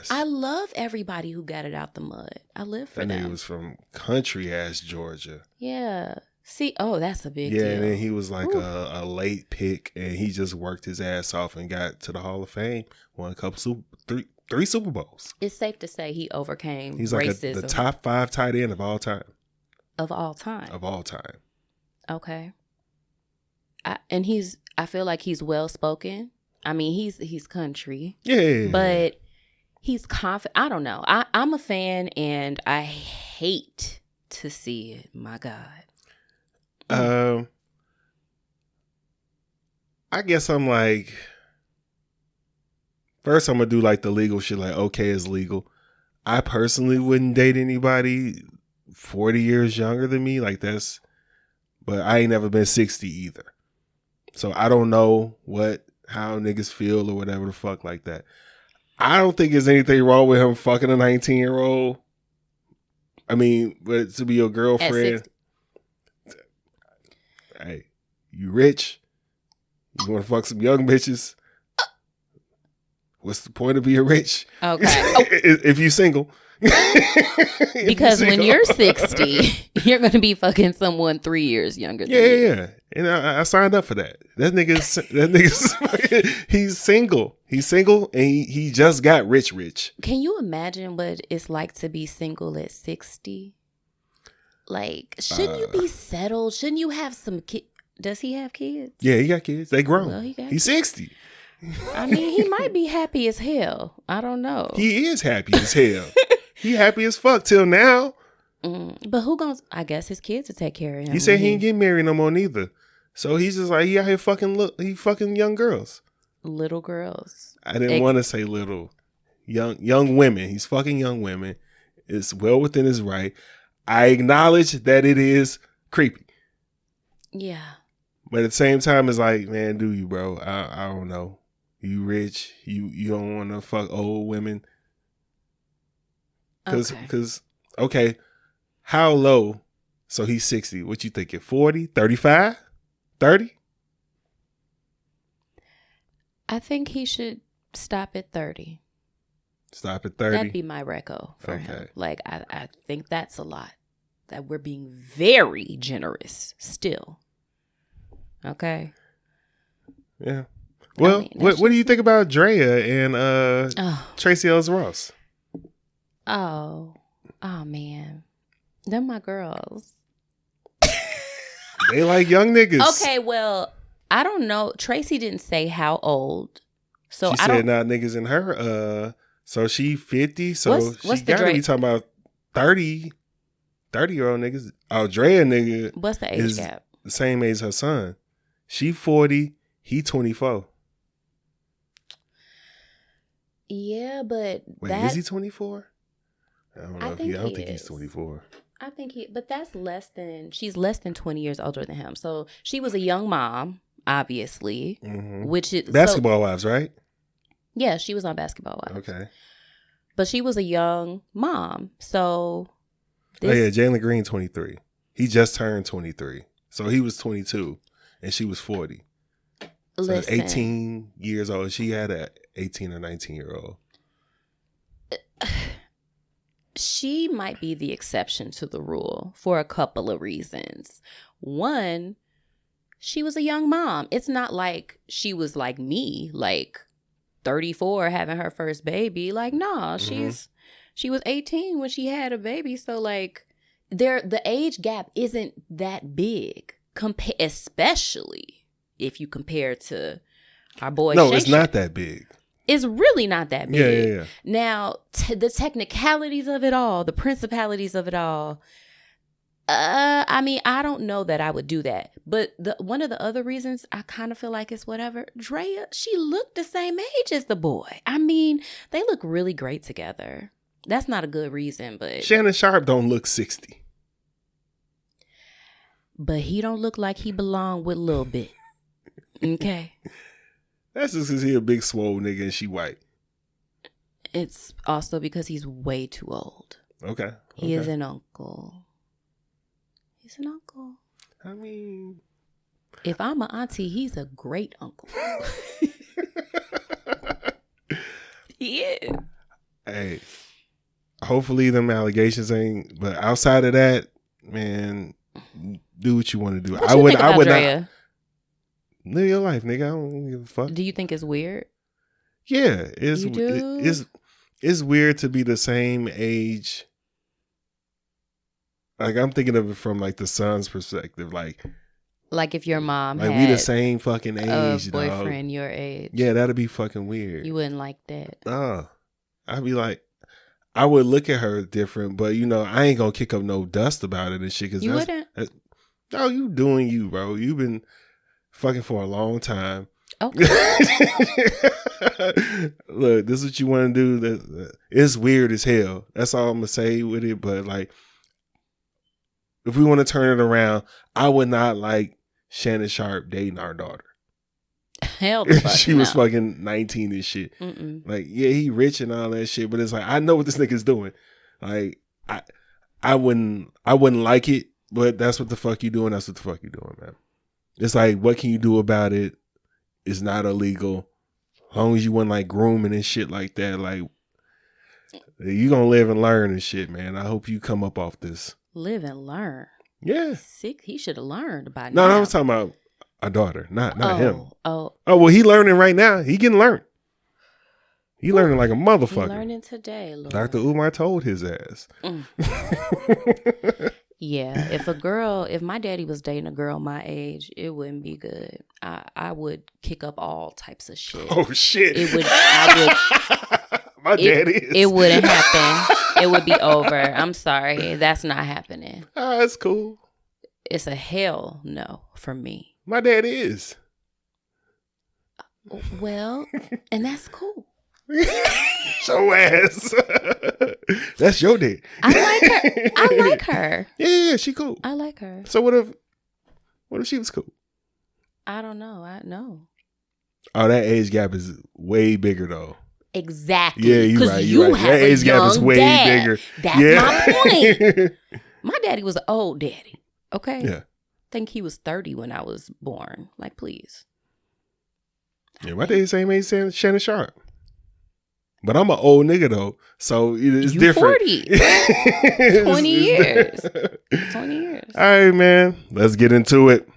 I love everybody who got it out the mud. I live for them. That nigga was from country ass Georgia. Yeah. See, that's a big deal. Yeah, and then he was like a late pick, and he just worked his ass off and got to the Hall of Fame. Won a couple three Super Bowls. It's safe to say he overcame He's racism. Like the top 5 tight end of all time. Of all time. Okay. I feel like he's well spoken. I mean, he's country. Yeah. But he's confident. I don't know. I'm a fan, and I hate to see it. My God. I guess I'm like, first I'm gonna do like the legal shit, like okay is legal. I personally wouldn't date anybody 40 years younger than me, like that's, but I ain't never been 60 either. So I don't know how niggas feel or whatever the fuck like that. I don't think there's anything wrong with him fucking a 19-year-old. I mean, but to be your girlfriend. Hey, you rich? You want to fuck some young bitches? What's the point of being rich? Okay. If you single. Because when you're 60, you're going to be fucking someone 3 years younger than you. Yeah. And I signed up for that. That nigga's he's single. He's single and he just got rich. Can you imagine what it's like to be single at 60? Like, shouldn't you be settled? Shouldn't you have some kids? Does he have kids? Yeah, he got kids. They grown. Well, he's 60. I mean, he might be happy as hell. I don't know. He is happy as hell. He happy as fuck till now. But who gonna? I guess his kids will take care of him. He said he ain't getting married no more neither. So he's just like, he out here he fucking young girls. Little girls. I didn't want to say little. Young women. He's fucking young women. It's well within his right. I acknowledge that it is creepy. Yeah. But at the same time, it's like, man, do you, bro? I don't know. You rich. You don't want to fuck old women. Because, okay, how low? So he's 60. What you thinking? 40? 35? 30? I think he should stop at 30. Stop at 30? That'd be my reco for him. Like, I think that's a lot. That we're being very generous still. Okay. Yeah. Well, I mean, what do you think about Drea and Tracy Ellis Ross? Oh man. They're my girls. They like young niggas. Okay, well, I don't know. Tracy didn't say how old. So she said not niggas in her. So she 50. So what's she gotta be talking about 30-year-old niggas. Oh, Drea nigga. What's the age gap? The same age as her son. She 40. He 24. Yeah, but is he 24? I don't know. I don't think he's 24. I think but she's less than 20 years older than him. So she was a young mom, obviously, which is Basketball Wives, right? Yeah, she was on Basketball Wives. Okay. But she was a young mom. So Jalen Green 23. He just turned 23. So he was 22 and she was 40. So 18 years old. She had a 18 or 19-year-old. She might be the exception to the rule for a couple of reasons. One, she was a young mom. It's not like she was like me, like 34 having her first baby. Like, no, she was 18 when she had a baby. So like, the age gap isn't that big, especially if you compare to our boy. No, Shay it's not that big. It's really not that big. Yeah. Now, the technicalities of it all, the principalities of it all. I mean, I don't know that I would do that. But one of the other reasons I kind of feel like it's whatever. Drea, she looked the same age as the boy. I mean, they look really great together. That's not a good reason, but Shannon Sharpe don't look 60. But he don't look like he belong with Lil Bit. Okay. That's just because he a big swole nigga and she white. It's also because he's way too old. Okay. He is an uncle. He's an uncle. I mean, if I'm an auntie, he's a great uncle. He is. Hey, hopefully them allegations ain't. But outside of that, man, do what you want to do. I would not live your life, nigga. I don't give a fuck. Do you think it's weird? Yeah, it's weird to be the same age. Like, I'm thinking of it from like the son's perspective, like if your mom like had we the same fucking age, a boyfriend dog. Your age. Yeah, that'd be fucking weird. You wouldn't like that. I'd be like, I would look at her different, but I ain't gonna kick up no dust about it and shit. Cause you wouldn't. No, you doing you, bro. You've been fucking for a long time. Okay. Look, this is what you want to do. It's weird as hell. That's all I'm gonna say with it. But like, if we want to turn it around, I would not like Shannon Sharpe dating our daughter. Hell, the fuck she was fucking 19 and shit. Mm-mm. Like, yeah, he rich and all that shit, but it's like I know what this nigga's doing. Like, I wouldn't like it, but that's what the fuck you doing. That's what the fuck you doing, man. It's like, what can you do about it? It's not illegal. As long as you wasn't like grooming and shit like that, like you gonna live and learn and shit, man. I hope you come up off this. Live and learn. Yeah. Sick. He should have learned by now. No, I'm talking about a daughter, not him. Oh, well, he learning right now. He getting learned. He learning like a motherfucker. He learning today, Lord. Dr. Umar told his ass. Yeah, if my daddy was dating a girl my age, it wouldn't be good. I would kick up all types of shit. Oh shit! My daddy is. It wouldn't happen. It would be over. I'm sorry, that's not happening. That's cool. It's a hell no for me. My dad is. Well, and that's cool. So ass. That's your dad. I like her. Yeah, she cool. I like her. So what if she was cool? I don't know. I know. Oh, that age gap is way bigger though. Exactly. Yeah, you're right. You're right. That age gap is way bigger. That's my point. My daddy was an old daddy. Okay. Yeah. I think he was 30 when I was born. Like, please. Yeah, my daddy's same age as Shannon Sharpe. But I'm an old nigga though, so it's different. 40. 20 years. 20 years. All right, man. Let's get into it.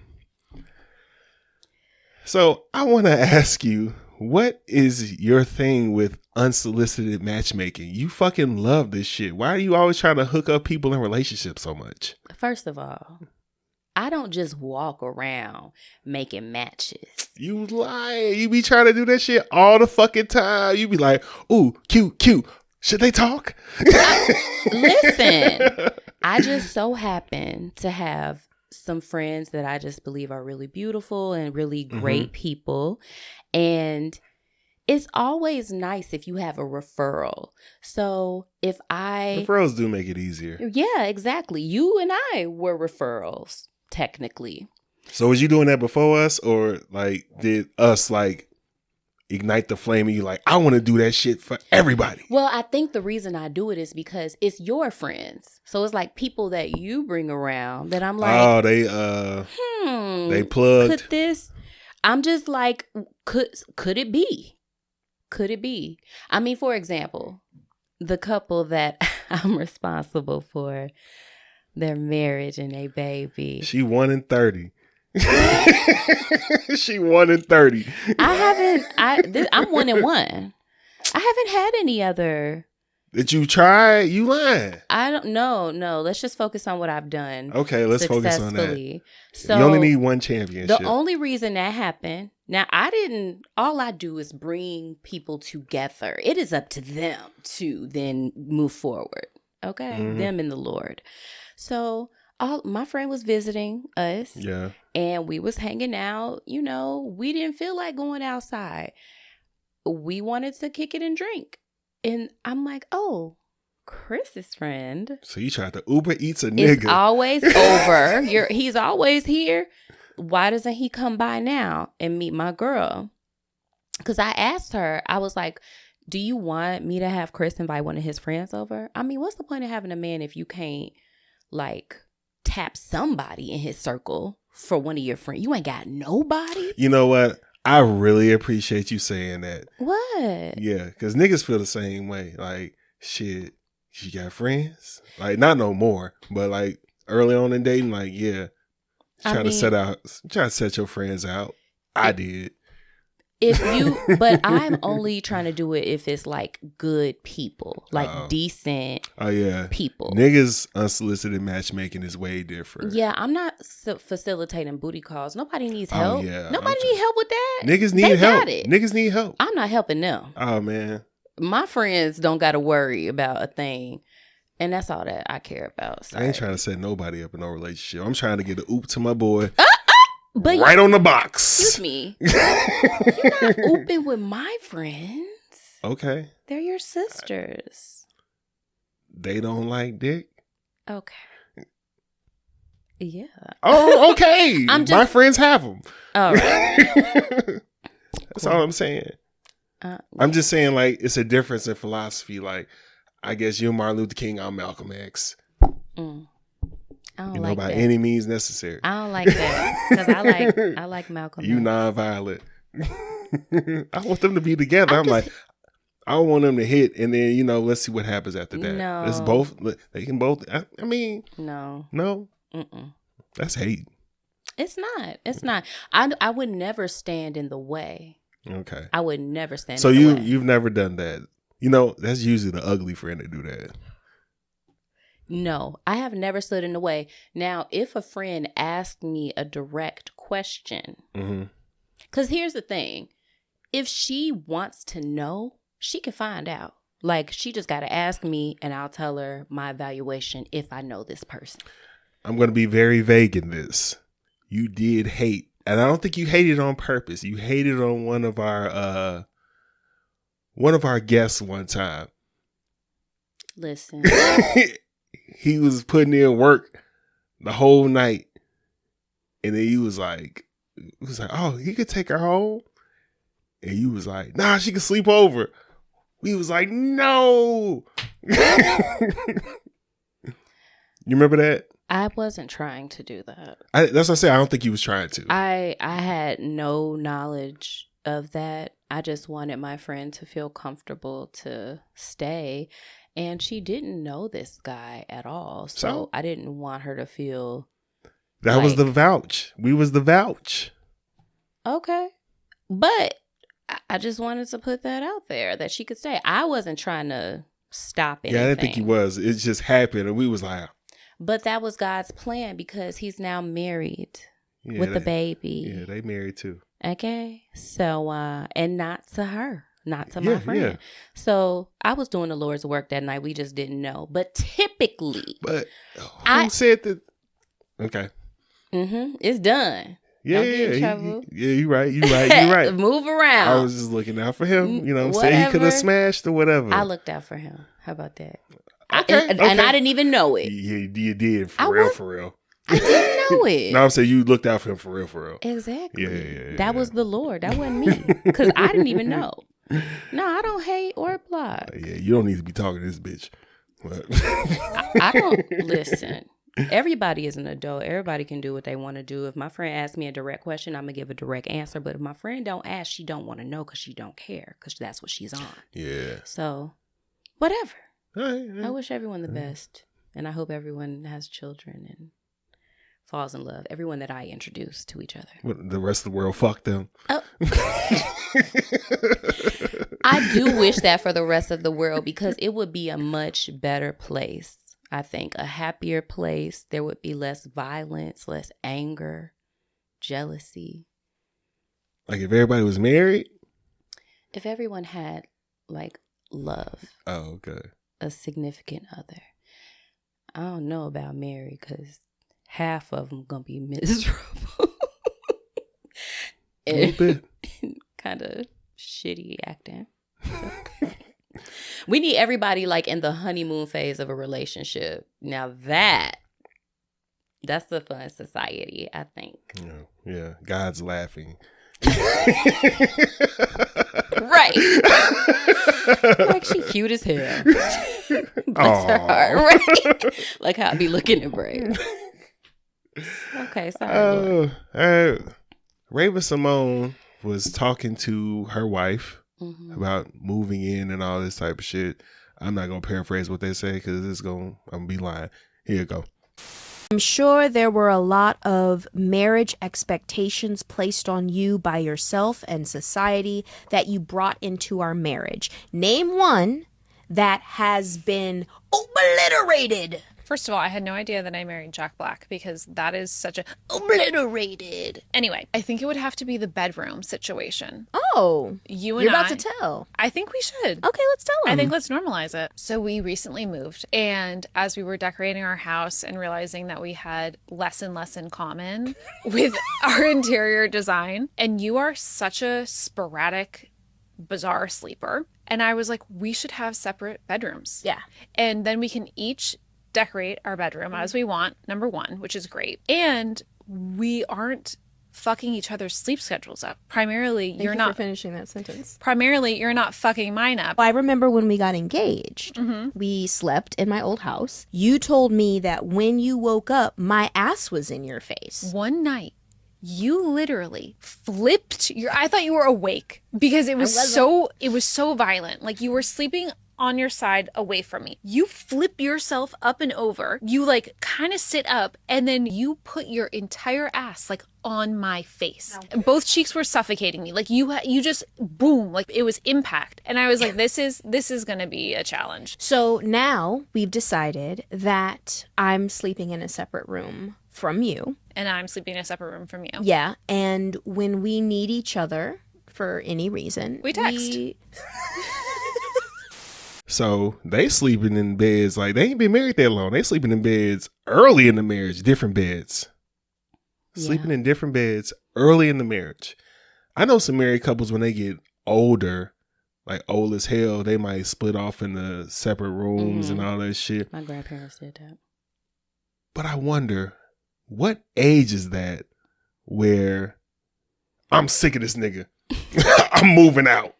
So I want to ask you, what is your thing with unsolicited matchmaking? You fucking love this shit. Why are you always trying to hook up people in relationships so much? First of all, I don't just walk around making matches. You lie. You be trying to do that shit all the fucking time. You be like, ooh, cute. Should they talk? Listen, I just so happen to have some friends that I just believe are really beautiful and really great people. And it's always nice if you have a referral. So if referrals do make it easier. Yeah, exactly. You and I were referrals, technically. So was you doing that before us, or like did us like ignite the flame and you like, I want to do that shit for everybody? Well, I think the reason I do it is because it's your friends. So it's like people that you bring around that I'm like, oh, they plugged. Could this? I'm just like, could it be? Could it be? I mean, for example, the couple that I'm responsible for their marriage and a baby. She 1 in 30. She 1 in 30. I'm 1 in 1. I haven't had any other that you tried, you lying. I don't know. No, let's just focus on what I've done. Okay, let's focus on that. So you only need one championship. The only reason that happened, now all I do is bring people together. It is up to them to then move forward. Okay? Mm-hmm. Them and the Lord. So my friend was visiting us. Yeah. And we was hanging out. You know, we didn't feel like going outside. We wanted to kick it and drink. And I'm like, oh, Chris's friend. So you tried to Uber Eats a nigga. It's always over. He's always here. Why doesn't he come by now and meet my girl? Because I asked her, I was like, do you want me to have Chris invite one of his friends over? I mean, what's the point of having a man if you can't, like, tap somebody in his circle for one of your friends? You ain't got nobody. You know what? I really appreciate you saying that. What? Yeah, because niggas feel the same way. Like, shit, you got friends? Like, not no more, but like early on in dating, like, yeah, try to set your friends out. I did. But I'm only trying to do it if it's like good people, like decent people. Niggas unsolicited matchmaking is way different. Yeah, I'm not facilitating booty calls. Nobody needs help. Nobody need help with that. Niggas need help. Niggas need help. I'm not helping them. Oh, man. My friends don't got to worry about a thing. And that's all that I care about. Sorry. I ain't trying to set nobody up in no relationship. I'm trying to get a oop to my boy. But right on the box. Excuse me. You're not open with my friends. Okay. They're your sisters. They don't like dick? Okay. Yeah. Oh, okay. My friends have them. All right. That's all I'm saying. I'm just saying, like, it's a difference in philosophy. Like, I guess you're Martin Luther King, I'm Malcolm X. I don't like by that. any means necessary. I don't like that because I like Malcolm. You non-violent. I want them to be together. I'm like, I don't want them to hit, and then let's see what happens after that. No, it's both. They can both. I mean, no. Mm-mm. That's hate. It's not. It's not. I would never stand in the way. Okay. I would never stand. So in the way. You've never done that. That's usually the ugly friend that do that. No, I have never stood in the way. Now, if a friend asked me a direct question, because here's the thing. If she wants to know, she can find out. Like, she just got to ask me and I'll tell her my evaluation if I know this person. I'm going to be very vague in this. You did hate, and I don't think you hated on purpose. You hated on one of our guests one time. Listen. He was putting in work the whole night. And then you was like, oh, he could take her home. And you was like, nah, she can sleep over. We was like, no. You remember that? I wasn't trying to do that. That's what I said. I don't think he was trying to. I had no knowledge of that. I just wanted my friend to feel comfortable to stay. And she didn't know this guy at all. So I didn't want her to feel that was the vouch. We was the vouch. Okay. But I just wanted to put that out there that she could stay. I wasn't trying to stop anything. Yeah, I didn't think he was. It just happened. And we was like. But that was God's plan because he's now married with the baby. Yeah, they married too. Okay. So, and not to her. Not to my friend. Yeah. So I was doing the Lord's work that night. We just didn't know. But typically. But who said that? Okay. It's done. Yeah, you're right. You're right. Move around. I was just looking out for him. Say he could have smashed or whatever. I looked out for him. How about that? Okay. And I didn't even know it. Yeah, you did. For real. I didn't know it. No, I'm saying you looked out for him for real. Exactly. Yeah. That was the Lord. That wasn't me. Because I didn't even know. No, I don't hate or block. Yeah, you don't need to be talking to this bitch. I don't listen. Everybody is an adult. Everybody can do what they want to do. If my friend asks me a direct question, I'm gonna give a direct answer. But if my friend don't ask, she don't want to know because she don't care because that's what she's on. Yeah. So, whatever. Right. I wish everyone the best, and I hope everyone has children and falls in love. Everyone that I introduce to each other. The rest of the world, fuck them. Oh. I do wish that for the rest of the world because it would be a much better place. I think a happier place. There would be less violence, less anger, jealousy. Like if everybody was married? If everyone had like love. Oh, okay. A significant other. I don't know about married because half of them gonna be miserable. A little bit. Kind of shitty acting. We need everybody like in the honeymoon phase of a relationship. Now that's the fun society, I think. Yeah. God's laughing. Right. Like she cute as hell. Bless her heart, right? Like how I be looking at Bray. Okay, sorry. Raven-Symoné was talking to her wife about moving in and all this type of shit. I'm not gonna paraphrase what they say because I'm gonna be lying. Here you go. I'm sure there were a lot of marriage expectations placed on you by yourself and society that you brought into our marriage. Name one that has been obliterated. First of all, I had no idea that I married Jack Black because that is such a obliterated. Anyway, I think it would have to be the bedroom situation. Oh, you're about to tell. I think we should. Okay, let's tell him. I think let's normalize it. So we recently moved, and as we were decorating our house and realizing that we had less and less in common with our interior design, and you are such a sporadic, bizarre sleeper, and I was like, we should have separate bedrooms. Yeah. And then we can each decorate our bedroom as we want, number one, which is great. And we aren't fucking each other's sleep schedules up. Primarily, Thank you for finishing that sentence. Primarily, you're not fucking mine up. I remember when we got engaged, we slept in my old house. You told me that when you woke up, my ass was in your face. One night, you literally flipped I thought you were awake because it was so violent. Like you were sleeping on your side away from me. You flip yourself up and over. You like kind of sit up and then you put your entire ass like on my face. No. Both cheeks were suffocating me. Like you just boom, like it was impact. And I was like, this is going to be a challenge. So now we've decided that I'm sleeping in a separate room from you. And I'm sleeping in a separate room from you. Yeah. And when we need each other for any reason, we text. So they sleeping in beds like they ain't been married that long. They sleeping in beds early in the marriage, different beds. Yeah. Sleeping in different beds early in the marriage. I know some married couples when they get older, like old as hell, they might split off into separate rooms and all that shit. My grandparents did that. But I wonder, what age is that where I'm sick of this nigga? I'm moving out.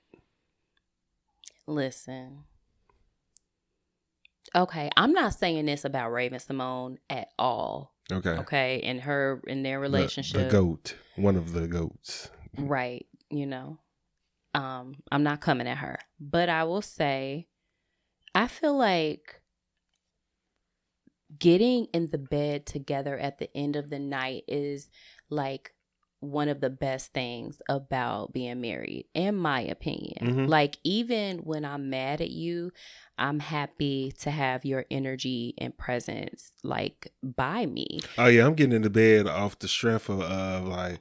Listen. Okay, I'm not saying this about Raven-Symoné at all. Okay, in their relationship, the goat, one of the goats, right? You know, I'm not coming at her, but I will say, I feel like getting in the bed together at the end of the night is like one of the best things about being married, in my opinion. Like, even when I'm mad at you, I'm happy to have your energy and presence like by me. Oh yeah, I'm getting into bed off the strength of like,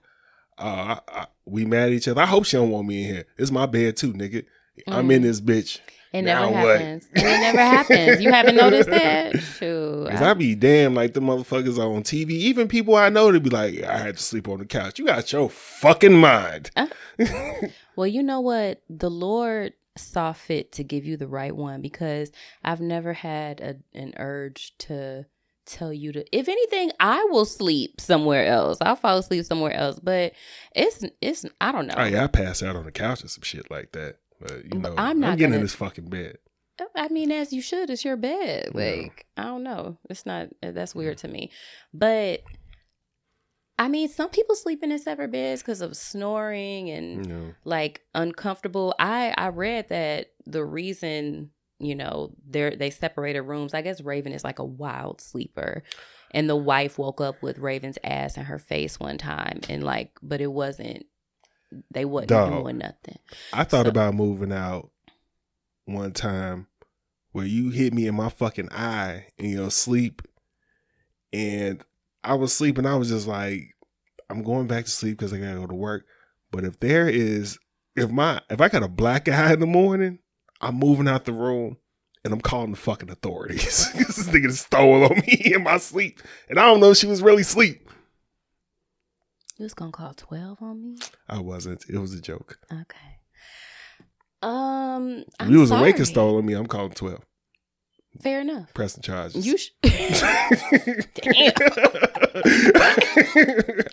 we mad at each other. I hope she don't want me in here. It's my bed too, nigga. I'm in this bitch. It never happens. It never happens. You haven't noticed that? Shoot. Cause I be damn like the motherfuckers on TV. Even people I know, they be like, I had to sleep on the couch. You got your fucking mind. Well, you know what? The Lord saw fit to give you the right one, because I've never had an urge to tell you to, if anything, I will sleep somewhere else. I'll fall asleep somewhere else. But it's I don't know. Oh yeah, I pass out on the couch or some shit like that. But you know, I'm getting in this fucking bed. I mean, as you should. It's your bed. Like, I don't know. It's not, that's weird to me. But I mean, some people sleep in separate beds because of snoring and like uncomfortable. I read that the reason, you know, they separated rooms, I guess Raven is like a wild sleeper. And the wife woke up with Raven's ass in her face one time, and like, but it wasn't, they wasn't doing nothing. I thought about moving out one time where you hit me in my fucking eye in your sleep, and I was sleeping. I was just like, I'm going back to sleep because I gotta go to work. But if I got a black eye in the morning, I'm moving out the room and I'm calling the fucking authorities. This nigga stole on me in my sleep, and I don't know if she was really asleep. You was gonna call 12 on me? I wasn't. It was a joke. Okay. If you was awake and stole on me, I'm calling 12. Fair enough. Pressing charges. You Damn.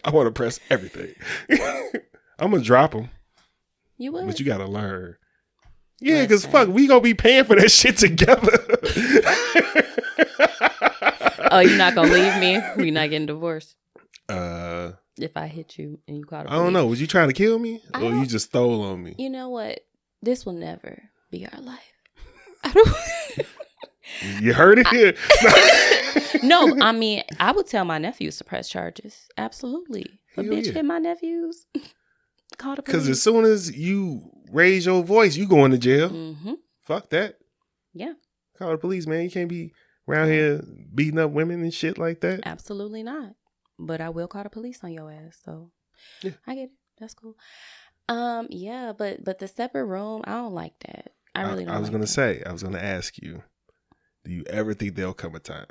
I want to press everything. I'm going to drop them. You would? But you got to learn. Yeah, because fuck, we going to be paying for that shit together. Oh, you're not going to leave me? We're not getting divorced? If I hit you and you called the police. I don't know. Was you trying to kill me? Or you just stole on me? You know what? This will never be our life. You heard it here. No, I mean, I would tell my nephews to press charges. Absolutely. If a bitch hit my nephews, call the police. Because as soon as you raise your voice, you going to jail. Mm-hmm. Fuck that. Yeah. Call the police, man. You can't be around here beating up women and shit like that. Absolutely not. But I will call the police on your ass. So yeah. I get it. That's cool. Yeah, but the separate room, I don't like that. I really don't. I was gonna ask you, do you ever think there'll come a time?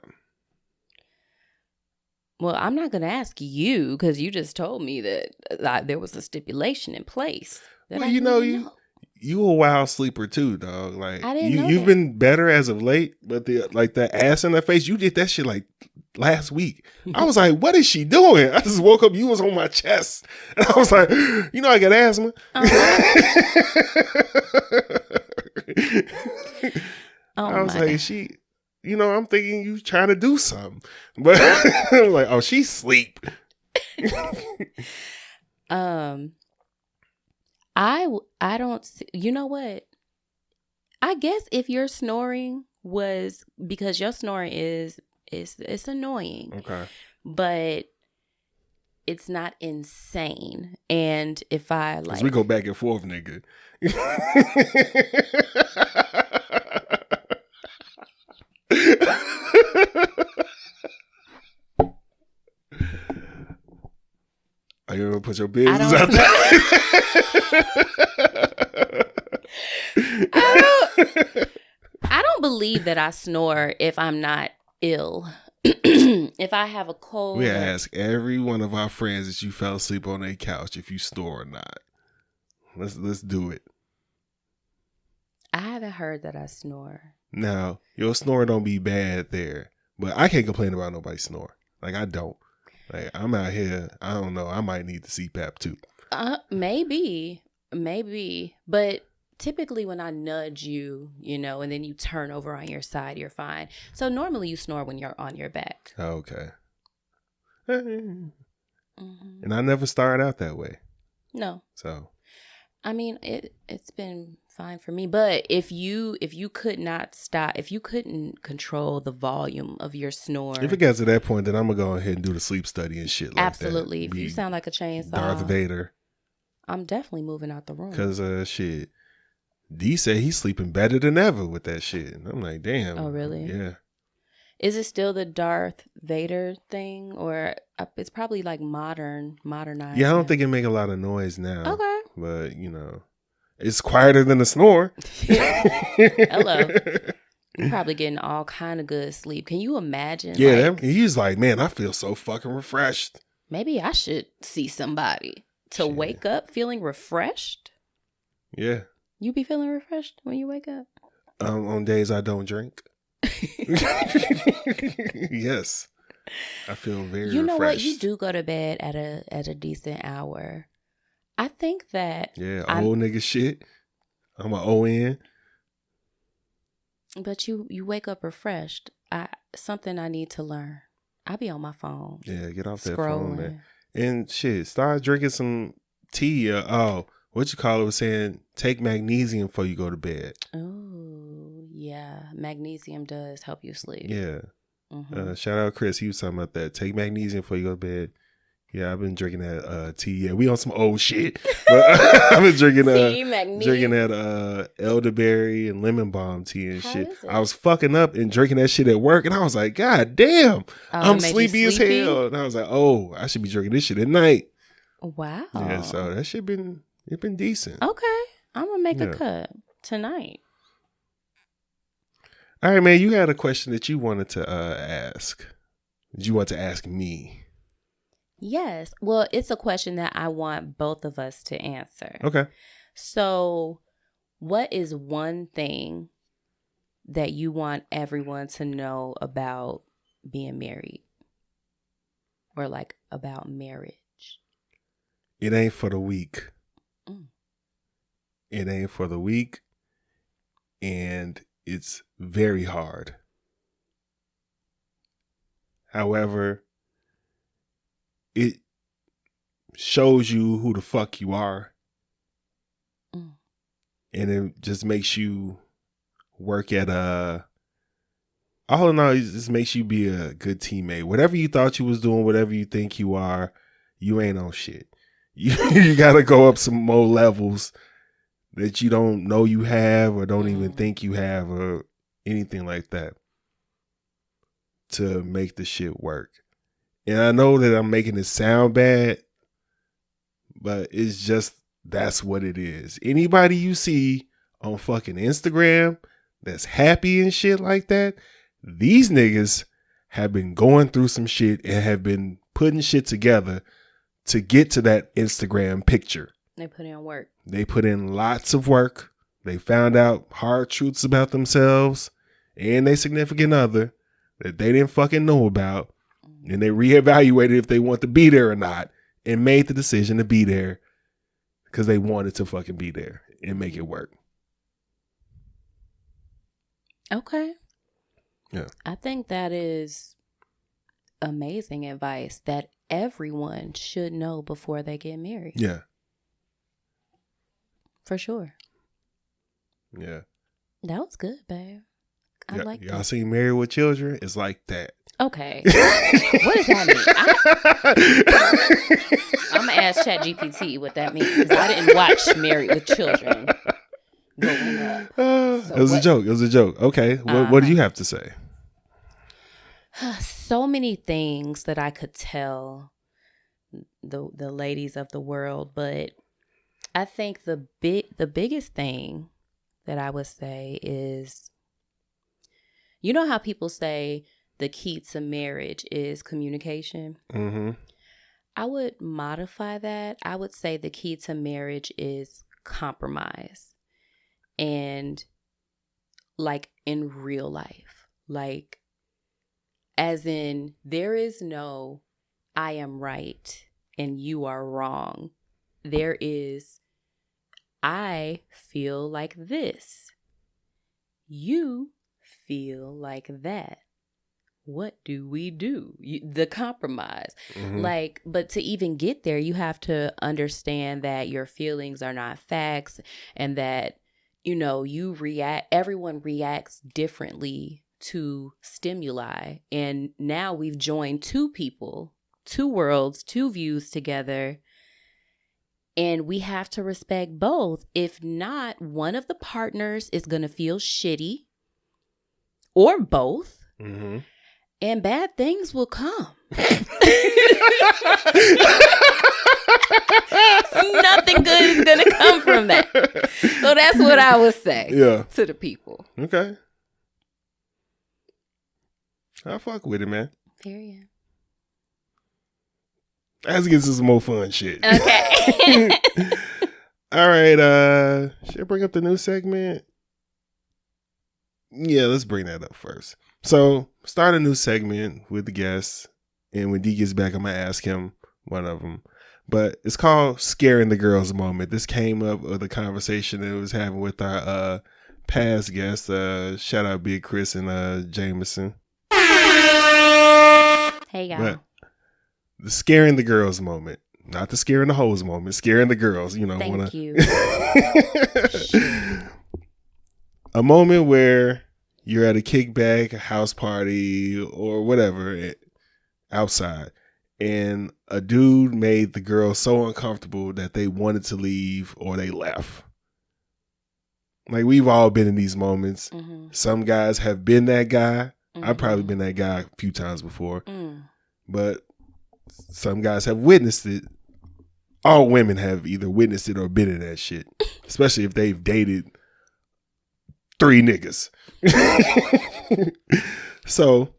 Well, I'm not gonna ask you because you just told me that there was a stipulation in place. Well, you a wild sleeper too, dog. Like I didn't know you've that. been better as of late, but the ass in her face, you did that shit like last week. I was like, what is she doing? I just woke up, you was on my chest. And I was like, I got asthma. I was like, I'm thinking you trying to do something. But I was like, oh, she's asleep. I don't see, you know what? I guess if your snoring was because your snoring it's annoying. Okay. But it's not insane. And if I like, 'cause we go back and forth, nigga. Are you gonna put your business out there? I don't believe that I snore if I'm not ill. If I have a cold. We ask every one of our friends that you fell asleep on their couch if you snore or not. Let's do it. I haven't heard that I snore. Now, your snore don't be bad there, but I can't complain about nobody's snore. Like, I don't. Like, I'm out here, I don't know, I might need the CPAP too. Maybe. But typically when I nudge you, and then you turn over on your side, you're fine. So normally you snore when you're on your back. Okay. Mm-hmm. And I never started out that way. No. So. I mean, it's been fine for me. But if you could not stop, if you couldn't control the volume of your snore. If it gets to that point, then I'm going to go ahead and do the sleep study and shit like absolutely. that. If you sound like a chainsaw. Darth Vader. I'm definitely moving out the room. Because, shit, D said he's sleeping better than ever with that shit. And I'm like, damn. Oh, really? Yeah. Is it still the Darth Vader thing? Or it's probably like modernized? Yeah, I don't think it make a lot of noise now. Okay. But, it's quieter than a snore. Hello. You're probably getting all kind of good sleep. Can you imagine? Yeah, he's like, man, I feel so fucking refreshed. Maybe I should see somebody to wake up feeling refreshed. Yeah. You be feeling refreshed when you wake up? On days I don't drink. Yes. I feel very refreshed. You know what? You do go to bed at a decent hour. I think that old nigga shit. I'm an ON. But you wake up refreshed. Something I need to learn. I be on my phone. Yeah, get off that phone, man. And shit, start drinking some tea. Was saying take magnesium before you go to bed. Oh, yeah. Magnesium does help you sleep. Yeah. Mm-hmm. Shout out Chris. He was talking about that. Take magnesium before you go to bed. Yeah, I've been drinking that tea. Yeah, we on some old shit. But I've been drinking that elderberry and lemon balm tea and shit. I was fucking up and drinking that shit at work, and I was like, God damn, I'm sleepy as hell. And I was like, oh, I should be drinking this shit at night. Wow. Yeah, so that shit been decent. Okay, I'm gonna make a cut tonight. All right, man. You had a question that you wanted to ask. Did you want to ask me? Yes. Well, it's a question that I want both of us to answer. Okay. So, what is one thing that you want everyone to know about being married? Or like about marriage? It ain't for the weak. It ain't for the weak. And it's very hard. However, it shows you who the fuck you are. And it just makes you work at all in all, it just makes you be a good teammate. Whatever you thought you was doing, whatever you think you are, you ain't on shit. You gotta go up some more levels that you don't know you have or don't even think you have or anything like that to make the shit work. And I know that I'm making it sound bad, but it's just, that's what it is. Anybody you see on fucking Instagram that's happy and shit like that, these niggas have been going through some shit and have been putting shit together to get to that Instagram picture. They put in work. They put in lots of work. They found out hard truths about themselves and their significant other that they didn't fucking know about. And they reevaluated if they want to be there or not and made the decision to be there because they wanted to fucking be there and make it work. Okay. Yeah. I think that is amazing advice that everyone should know before they get married. Yeah. For sure. Yeah. That was good, babe. I like that. Y'all seen Married with Children? It's like that. Okay. What does that mean? I'm going to ask ChatGPT what that means because I didn't watch Married with Children growing up. It was a joke. It was a joke. Okay. What do you have to say? So many things that I could tell the ladies of the world, but I think the biggest thing that I would say is, you know how people say the key to marriage is communication? Mm-hmm. I would modify that. I would say the key to marriage is compromise. And like in real life, like as in there is no I am right and you are wrong. There is I feel like this. You feel like that. What do we do? The compromise. Mm-hmm. Like, but to even get there, you have to understand that your feelings are not facts and that, you know, everyone reacts differently to stimuli. And now we've joined two people, two worlds, two views together. And we have to respect both. If not, one of the partners is going to feel shitty or both. Mm-hmm. And bad things will come. Nothing good is going to come from that. So that's what I would say to the people. Okay. I fuck with it, man. Period. Let's get to some more fun shit. Okay. All right. Should I bring up the new segment? Yeah, let's bring that up first. So, start a new segment with the guests. And when D gets back, I'm going to ask him one of them. But it's called Scaring the Girls Moment. This came up with a conversation that I was having with our past guests. Shout out Big Chris and Jameson. Hey, y'all. But the Scaring the Girls Moment. Not the Scaring the Hoes moment. Scaring the girls. You know, Thank you. A moment where you're at a kickback, a house party, or whatever outside, and a dude made the girl so uncomfortable that they wanted to leave or they left. Like, we've all been in these moments. Mm-hmm. Some guys have been that guy. Mm-hmm. I've probably been that guy a few times before. But some guys have witnessed it. All women have either witnessed it or been in that shit. Especially if they've dated 3 niggas. So,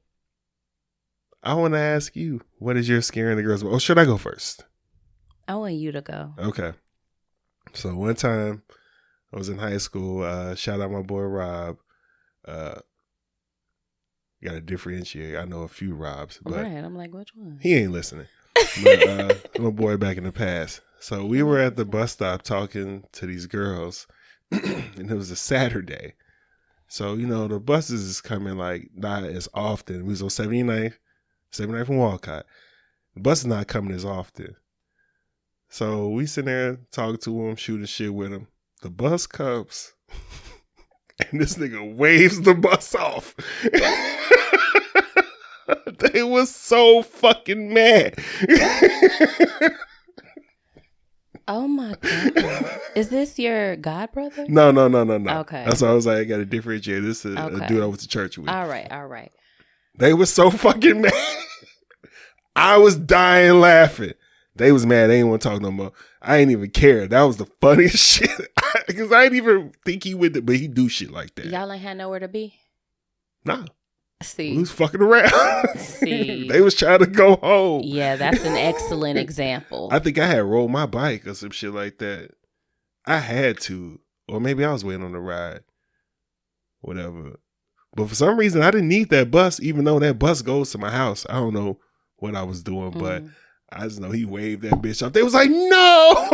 I want to ask you, what is your scaring the girls? Or should I go first? I want you to go. Okay. So, one time, I was in high school. Shout out my boy Rob. Got to differentiate. I know a few Robs, but right. I'm like, which one? He ain't listening. But my boy back in the past. So we were at the bus stop talking to these girls, and it was a Saturday. So, you know, the buses is coming like not as often. We was on 79th from Walcott. The bus is not coming as often. So we sitting there talking to him, shooting shit with him. The bus comes, and this nigga waves the bus off. They was so fucking mad. Oh my God. Is this your god brother? No. Okay. That's why I was like, I got to differentiate. This is a dude I went to church with. All right. They was so fucking mad. I was dying laughing. They was mad. They didn't want to talk no more. I ain't even care. That was the funniest shit. Because I didn't even think he would, but he do shit like that. Y'all ain't had nowhere to be? Nah. See. We was fucking around. See. They was trying to go home. Yeah, that's an excellent example. I think I had rolled my bike or some shit like that. I had to. Or maybe I was waiting on the ride. Whatever. But for some reason, I didn't need that bus, even though that bus goes to my house. I don't know what I was doing, but I just know he waved that bitch off. They was like, no!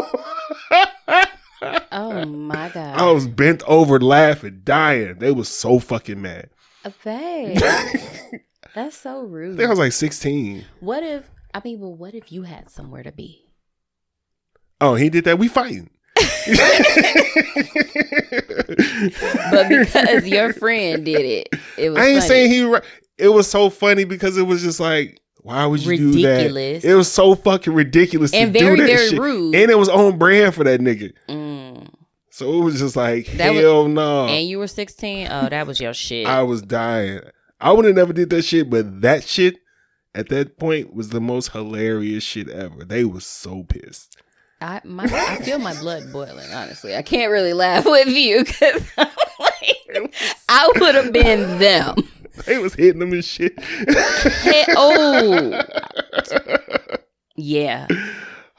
Oh, my God. I was bent over laughing, dying. They was so fucking mad. That's so rude. I think I was like 16. What if you had somewhere to be? Oh, he did that? We fighting. But because your friend did it, it was I ain't funny. saying it was so funny because it was just like, why would you do that? Ridiculous. It was so fucking ridiculous and to very, do that very shit. rude. And it was on brand for that nigga. So it was just like, hell no. And you were 16? Oh, that was your shit. I was dying. I would have never did that shit, but that shit at that point was the most hilarious shit ever. They was so pissed. I feel my blood boiling, honestly. I can't really laugh with you because I would have been them. They was hitting them and shit. Yeah.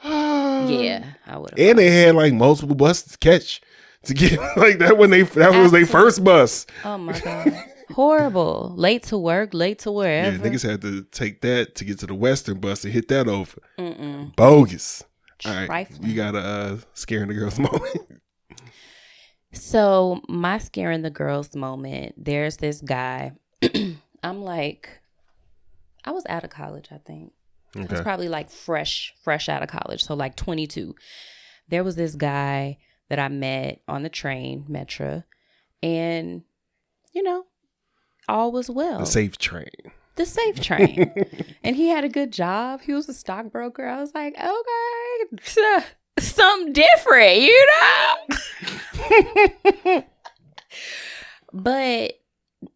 Yeah, I would have. And they had like multiple buses to catch to get like that when that was their first bus. Oh my God. Horrible. Late to work, late to wherever. Yeah, niggas had to take that to get to the Western bus and hit that over. Bogus. All right, Trifling. you got a scaring the girls moment. So my scaring the girls moment, there's this guy. I'm like, I was out of college, I think. Okay. I was probably like fresh out of college. So like 22. There was this guy that I met on the train, Metro. And, you know, all was well. The safe train. And he had a good job. He was a stockbroker. I was like, okay, something different, you know? But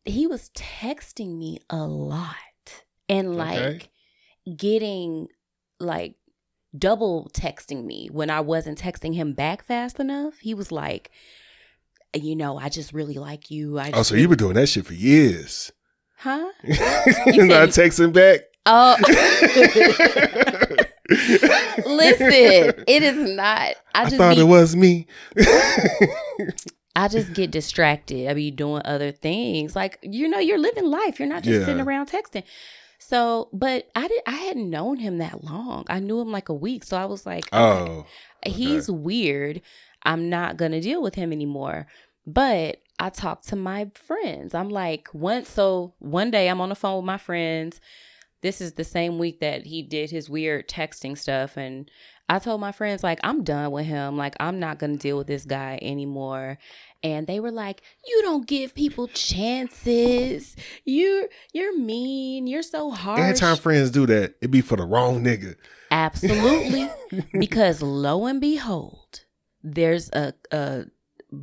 he was texting me a lot and like getting like double texting me when I wasn't texting him back fast enough. He was like, you know, I just really like you. So you've been doing that shit for years. Huh? You're not texting back? Oh. Listen, it is not. I thought it was me. I just get distracted. I be doing other things. Like, you know, you're living life. You're not just sitting around texting. So, but I hadn't known him that long. I knew him like a week. So I was like, he's weird. I'm not going to deal with him anymore. But I talked to my friends. I'm like, one day I'm on the phone with my friends. This is the same week that he did his weird texting stuff. And I told my friends, like, I'm done with him. Like, I'm not going to deal with this guy anymore. And they were like, you don't give people chances. You're mean. You're so harsh. Anytime friends do that, it be for the wrong nigga. Absolutely. Because lo and behold, there's a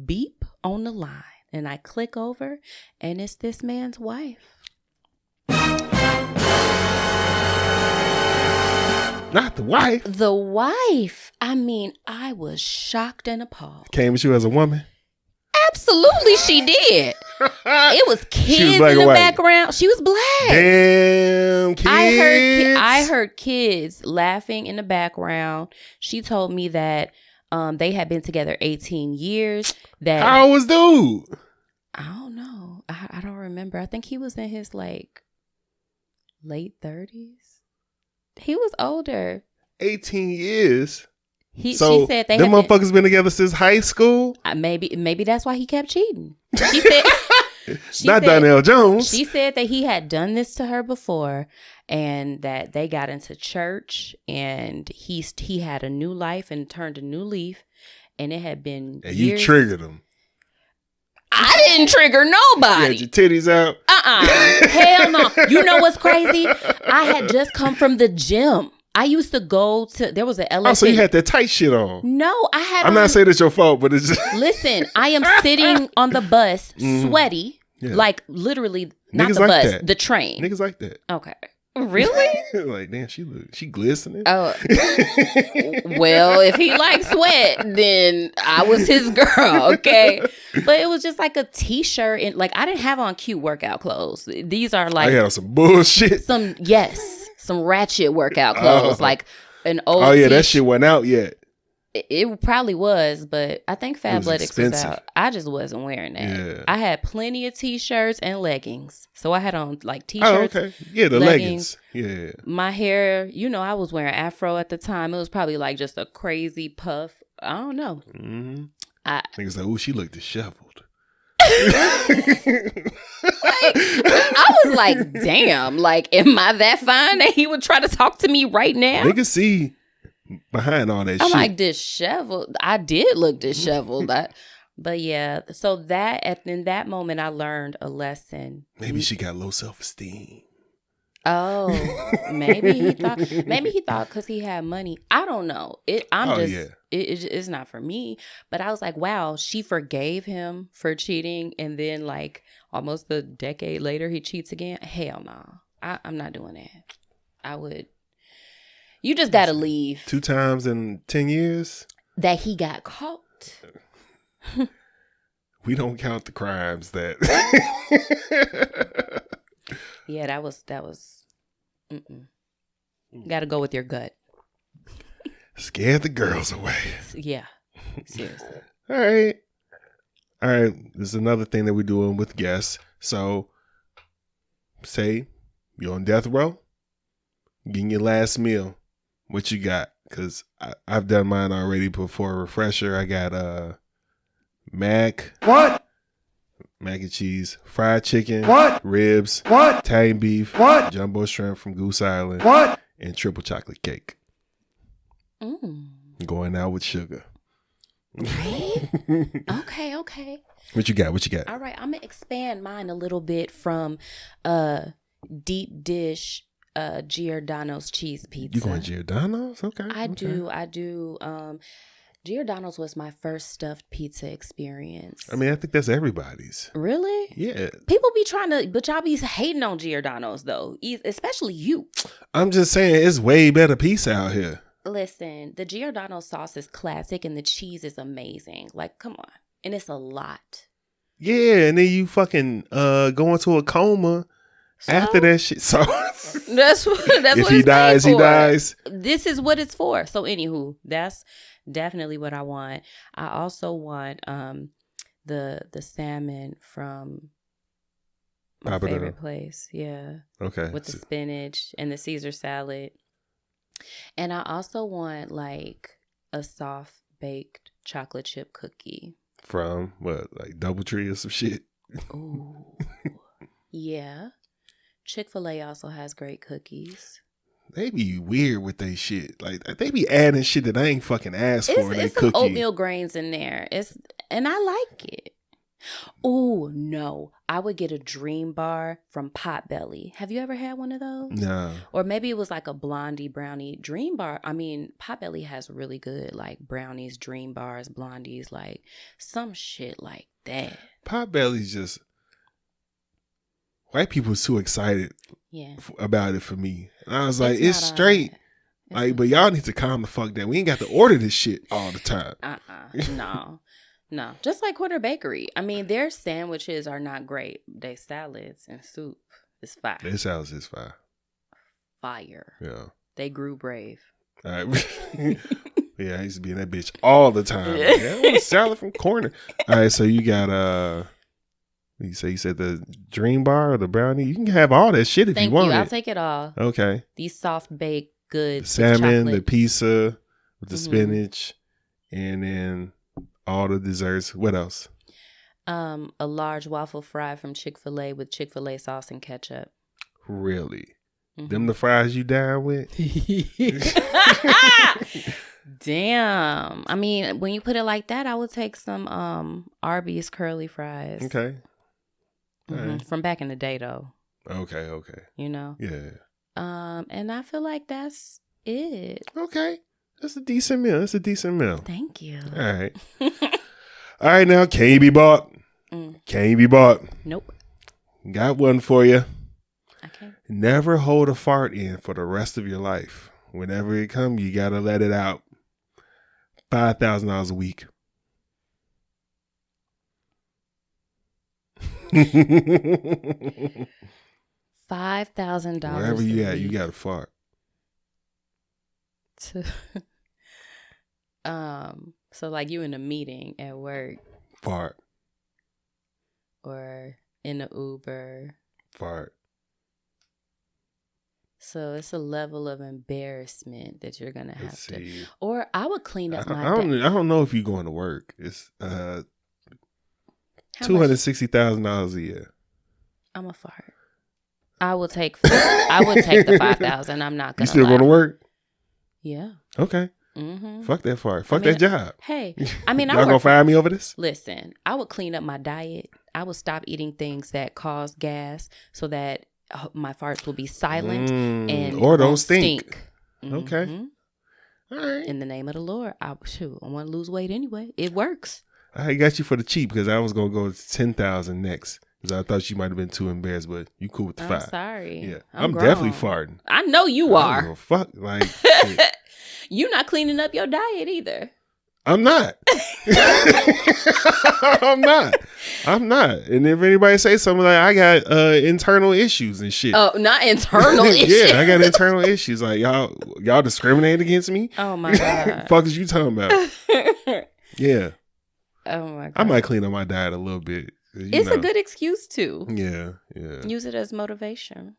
beep on the line. And I click over, and it's this man's wife. Not the wife. The wife. I mean, I was shocked and appalled. Came at you as a woman? Absolutely, she did. It was kids black in or the white? background. She was black. Damn, kids. I heard kids laughing in the background. She told me that they had been together 18 years. That How old was dude? I don't know. I don't remember. I think he was in his like late 30s. He was older. 18 years. She So said they them had motherfuckers been together since high school? maybe that's why he kept cheating. She said Not Donnell Jones. She said that he had done this to her before, and that they got into church, and he had a new life and turned a new leaf, and it had been And years. you triggered him. I didn't trigger You nobody. had your titties out. Hell no. You know what's crazy? I had just come from the gym. I used to go to, there was an elephant. Oh, so you had that tight shit on. No, I had I'm not saying it's your fault, but it's just. Listen, I am sitting on the bus, sweaty, Yeah. like literally, not Niggas the like bus, that. the train. Niggas like that. Okay. Really? Like, damn, she glistening. Oh, well, if he likes sweat, then I was his girl, okay? But it was just like a t-shirt, and like I didn't have on cute workout clothes. These are I like had on some bullshit. some ratchet workout clothes, like an old. Oh yeah, that t-shirt. shit wasn't out yet. It probably was, but I think was Fabletics was expensive. out. I just wasn't wearing that. Yeah. I had plenty of t-shirts and leggings. So I had on like t-shirts. Oh, okay. Yeah, the leggings. Yeah. My hair, I was wearing afro at the time. It was probably like just a crazy puff. I don't know. Mm-hmm. I Niggas like, ooh, she looked disheveled. I was like, damn, like, am I that fine that he would try to talk to me right now? Niggas see behind all that I'm shit. like disheveled. I did look disheveled. But yeah, so in that moment, I learned a lesson. Maybe she got low self-esteem. Oh, maybe he thought because he had money. I don't know. It's not for me. But I was like, wow, she forgave him for cheating, and then like almost a decade later, he cheats again. Hell no, I'm not doing that. I would. You just gotta leave. 2 times in 10 years? That he got caught. We don't count the crimes that. Yeah, that was. Gotta go with your gut. Scared the girls away. Yeah, seriously. All right. This is another thing that we're doing with guests. So, say you're on death row, getting your last meal. What you got? Because I've done mine already, but for a refresher, I got mac and cheese, fried chicken, ribs, Italian beef, jumbo shrimp from Goose Island, and triple chocolate cake. Going out with sugar. Okay. What you got? All right, I'm gonna expand mine a little bit from deep dish Giordano's cheese pizza. You going Giordano's? Okay. I do. Giordano's was my first stuffed pizza experience. I mean, I think that's everybody's. Really? Yeah. People be trying to, but y'all be hating on Giordano's though, especially you. I'm just saying, it's way better pizza out here. Listen, the Giordano sauce is classic and the cheese is amazing. Like, come on. And it's a lot. Yeah, and then you fucking go into a coma after that shit. So that's what if he dies, he dies. This is what it's for. So anywho, that's definitely what I want. I also want the salmon from my favorite place. Yeah. Okay. With the spinach and the Caesar salad. And I also want like a soft baked chocolate chip cookie. From what, like Doubletree or some shit? Ooh. Yeah. Chick-fil-A also has great cookies. They be weird with they shit. Like they be adding shit that I ain't fucking asked for. It's some oatmeal grains in there. And I like it. Oh, no. I would get a Dream Bar from Potbelly. Have you ever had one of those? No. Or maybe it was like a blondie brownie. Dream Bar, I mean, Potbelly has really good like brownies, Dream Bars, blondies, like some shit like that. Potbelly's just... White people too excited about it for me. And I was like, it's straight. Like, but y'all need to calm the fuck down. We ain't got to order this shit all the time. No. Just like Quarter Bakery. I mean, their sandwiches are not great. They salads and soup is fire. Their salads is fire. Fire. Yeah. They grew brave. All right. Yeah, I used to be in that bitch all the time. Like, I want a salad from Corner. All right, so you got you said the Dream Bar or the brownie. You can have all that shit if you want. I'll take it all. Okay. These soft baked goods. The salmon, the pizza with the spinach, and then all the desserts. What else? A large waffle fry from Chick-fil-A with Chick-fil-A sauce and ketchup. Really? Them the fries you down with? Damn. I mean, when you put it like that, I would take some Arby's curly fries. Okay. Right. From back in the day, though. Okay. You know? Yeah. And I feel like that's it. Okay. That's a decent meal. Thank you. All right. All right, now, can you be bought? Can you be bought? Nope. Got one for you. Okay. Never hold a fart in for the rest of your life. Whenever it comes, you got to let it out. $5,000 a week. $5,000. Wherever you at, you got to fart. So like you in a meeting at work. Fart. Or in the Uber. Fart. So it's a level of embarrassment that you're gonna have to. See. Or I would clean up my. I don't know if you're going to work. It's $260,000 a year. I'm a fart. I will take. I would take the 5,000. I'm not gonna. You still going to work? Yeah. Okay. Fuck that fart. Fuck that job. Hey, I mean, y'all gonna fire me over this? Listen, I would clean up my diet. I would stop eating things that cause gas, so that my farts will be silent and or don't won't stink. Okay. All right. In the name of the Lord, I want to lose weight anyway. It works. I got you for the cheap because I was gonna go to 10,000 next because I thought you might have been too embarrassed, but you cool with the 5. I'm sorry. Yeah, I'm definitely farting. I know you are. Fuck, like you're not cleaning up your diet either. I'm not. I'm not. And if anybody say something like I got internal issues and shit. Oh, not internal issues. Yeah, I got internal issues. Like y'all discriminate against me. Oh my God. Fuck is you talking about? Yeah. Oh my God. I might clean up my diet a little bit. It's a good excuse to. Yeah. Use it as motivation.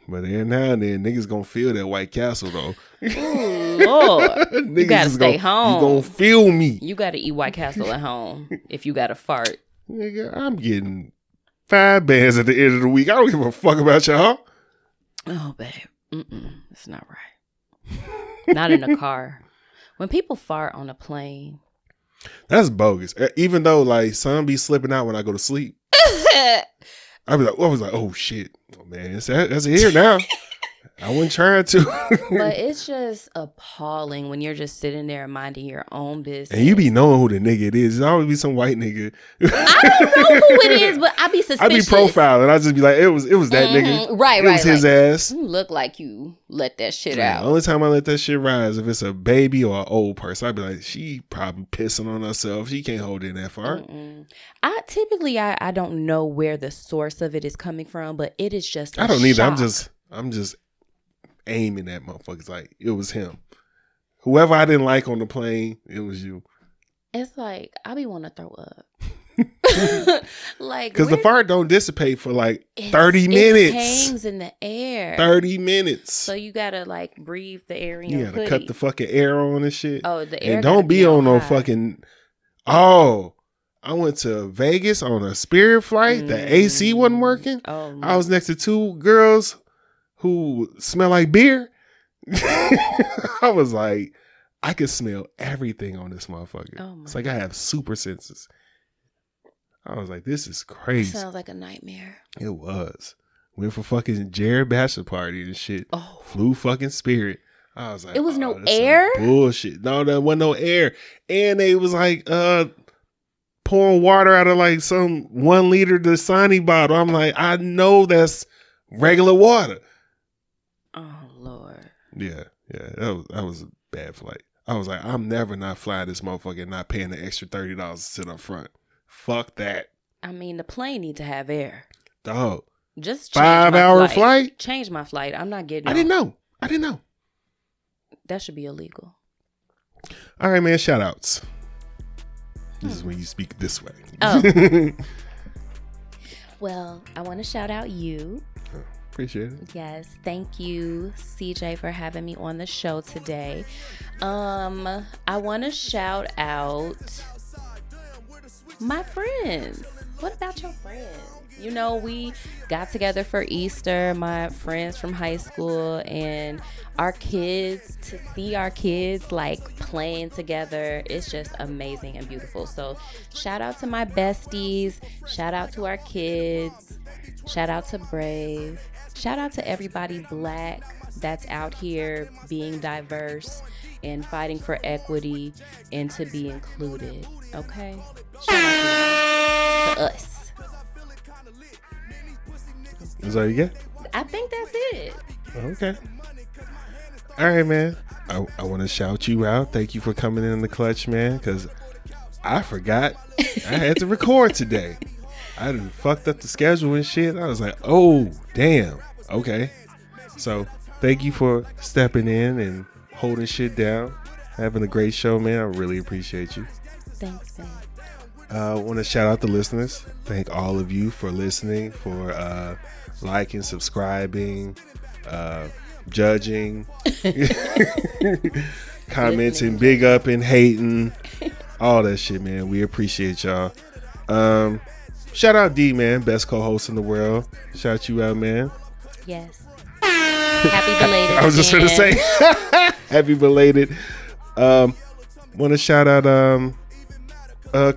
But every now and then, niggas gonna feel that White Castle though. Ooh, Lord, you gotta stay home. You gonna feel me. You gotta eat White Castle at home if you gotta fart. Nigga, I'm getting 5 bands at the end of the week. I don't give a fuck about y'all. Oh, babe, it's not right. Not in a car. When people fart on a plane, that's bogus. Even though like some be slipping out when I go to sleep. I was like, oh shit, oh, man, that's here now. I wasn't trying to. But it's just appalling when you're just sitting there minding your own business. And you be knowing who the nigga it is. It's always be some white nigga. I don't know who it is, but I be suspicious. I be profiling. I just be like, it was that nigga. Right. It was his ass. You look like you let that shit out. The only time I let that shit rise if it's a baby or an old person. I be like, she probably pissing on herself. She can't hold in that far. I don't know where the source of it is coming from, but it is just I don't either. I'm just aiming at motherfuckers like it was him. Whoever I didn't like on the plane, it was you. It's like I be want to throw up. Like because the fart don't dissipate for like 30 minutes. It hangs in the air. 30 minutes. So you gotta like breathe the air in your gotta hoodie. cut the fucking air on and shit. Oh, the air. And don't be on no fucking. Oh, I went to Vegas on a Spirit flight. The AC wasn't working. Oh, I was next to 2 girls who smell like beer. I was like, I could smell everything on this motherfucker. Oh it's like I have super senses. I was like, this is crazy. Sounds like a nightmare. It was. Went for fucking Jared bachelor party and shit. Oh. Flew fucking Spirit. I was like, it was no air? Bullshit. No, there wasn't no air. And they was like pouring water out of like some 1 liter Dasani bottle. I'm like, I know that's regular water. Oh Lord. Yeah. That was a bad flight. I was like, I'm never not flying this motherfucker and not paying the extra $30 to sit up front. Fuck that. I mean, the plane need to have air. Dog. Just 5-hour flight? Change my flight. I'm not getting I didn't know. That should be illegal. All right, man. Shout outs. This is when you speak this way. Oh. Well, I want to shout out you. Appreciate it. Yes. Thank you, CJ, for having me on the show today. I want to shout out my friends. What about your friends? You know, we got together for Easter, my friends from high school, and our kids, to see our kids like playing together, it's just amazing and beautiful. So shout out to my besties, shout out to our kids, shout out to Brave, shout out to everybody Black that's out here being diverse and fighting for equity and to be included. Okay? Shout out to us. Is that all you get? I think that's it. Okay. All right, man. I want to shout you out. Thank you for coming in the clutch, man, because I forgot I had to record today. I done fucked up the schedule and shit. I was like, oh, damn. Okay. So thank you for stepping in and holding shit down. Having a great show, man. I really appreciate you. Thanks, man. I want to shout out the listeners. Thank all of you for listening, for liking, subscribing, judging, commenting, big up and hating, all that shit, man. We appreciate y'all. Shout out D, man, best co-host in the world. Shout you out, man. Yes. Happy belated. I was just going to say happy belated. Want to shout out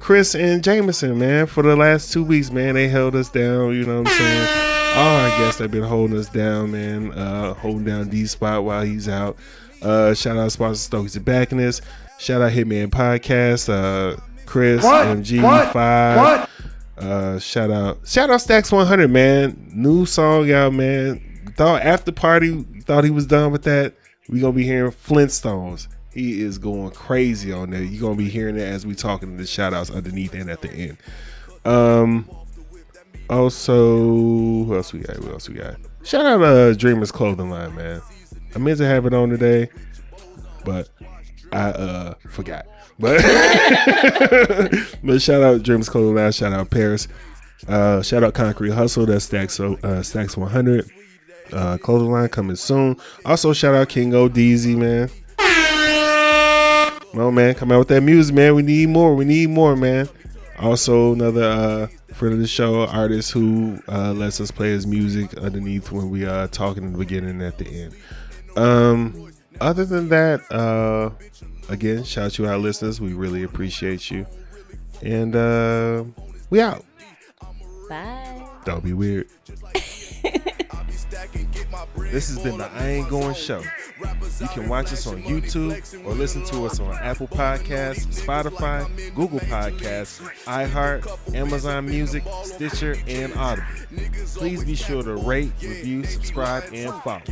Chris and Jameson, man, for the last 2 weeks, man. They held us down, you know what I'm saying? All our guests have been holding us down, man. Holding down D-Spot while he's out. Shout out sponsor Stokes and Backiness. Shout out Hitman Podcast, Chris, MG5. Shout out Stacks 100, man. New song out, man. Thought after party, thought he was done with that. We gonna be hearing Flintstones. He is going crazy on there. You're going to be hearing it as we talking in the shout outs underneath and at the end. Also, who else we got? Shout out Dreamers Clothing Line, man. I meant to have it on today, but I forgot. But shout out Dreamers Clothing Line. Shout out Paris. Shout out Concrete Hustle. That's Stacks 100. Clothing Line coming soon. Also, shout out King O'Deezy, man. No, man, come out with that music, man. We need more, man. Also, another friend of the show, artist who lets us play his music underneath when we are talking in the beginning and at the end. Other than that, again, shout you out, listeners. We really appreciate you. And we out. Bye. Don't be weird. This has been the I Ain't Going Show. You can watch us on YouTube or listen to us on Apple Podcasts, Spotify, Google Podcasts, iHeart, Amazon Music, Stitcher, and Audible. Please be sure to rate, review, subscribe, and follow.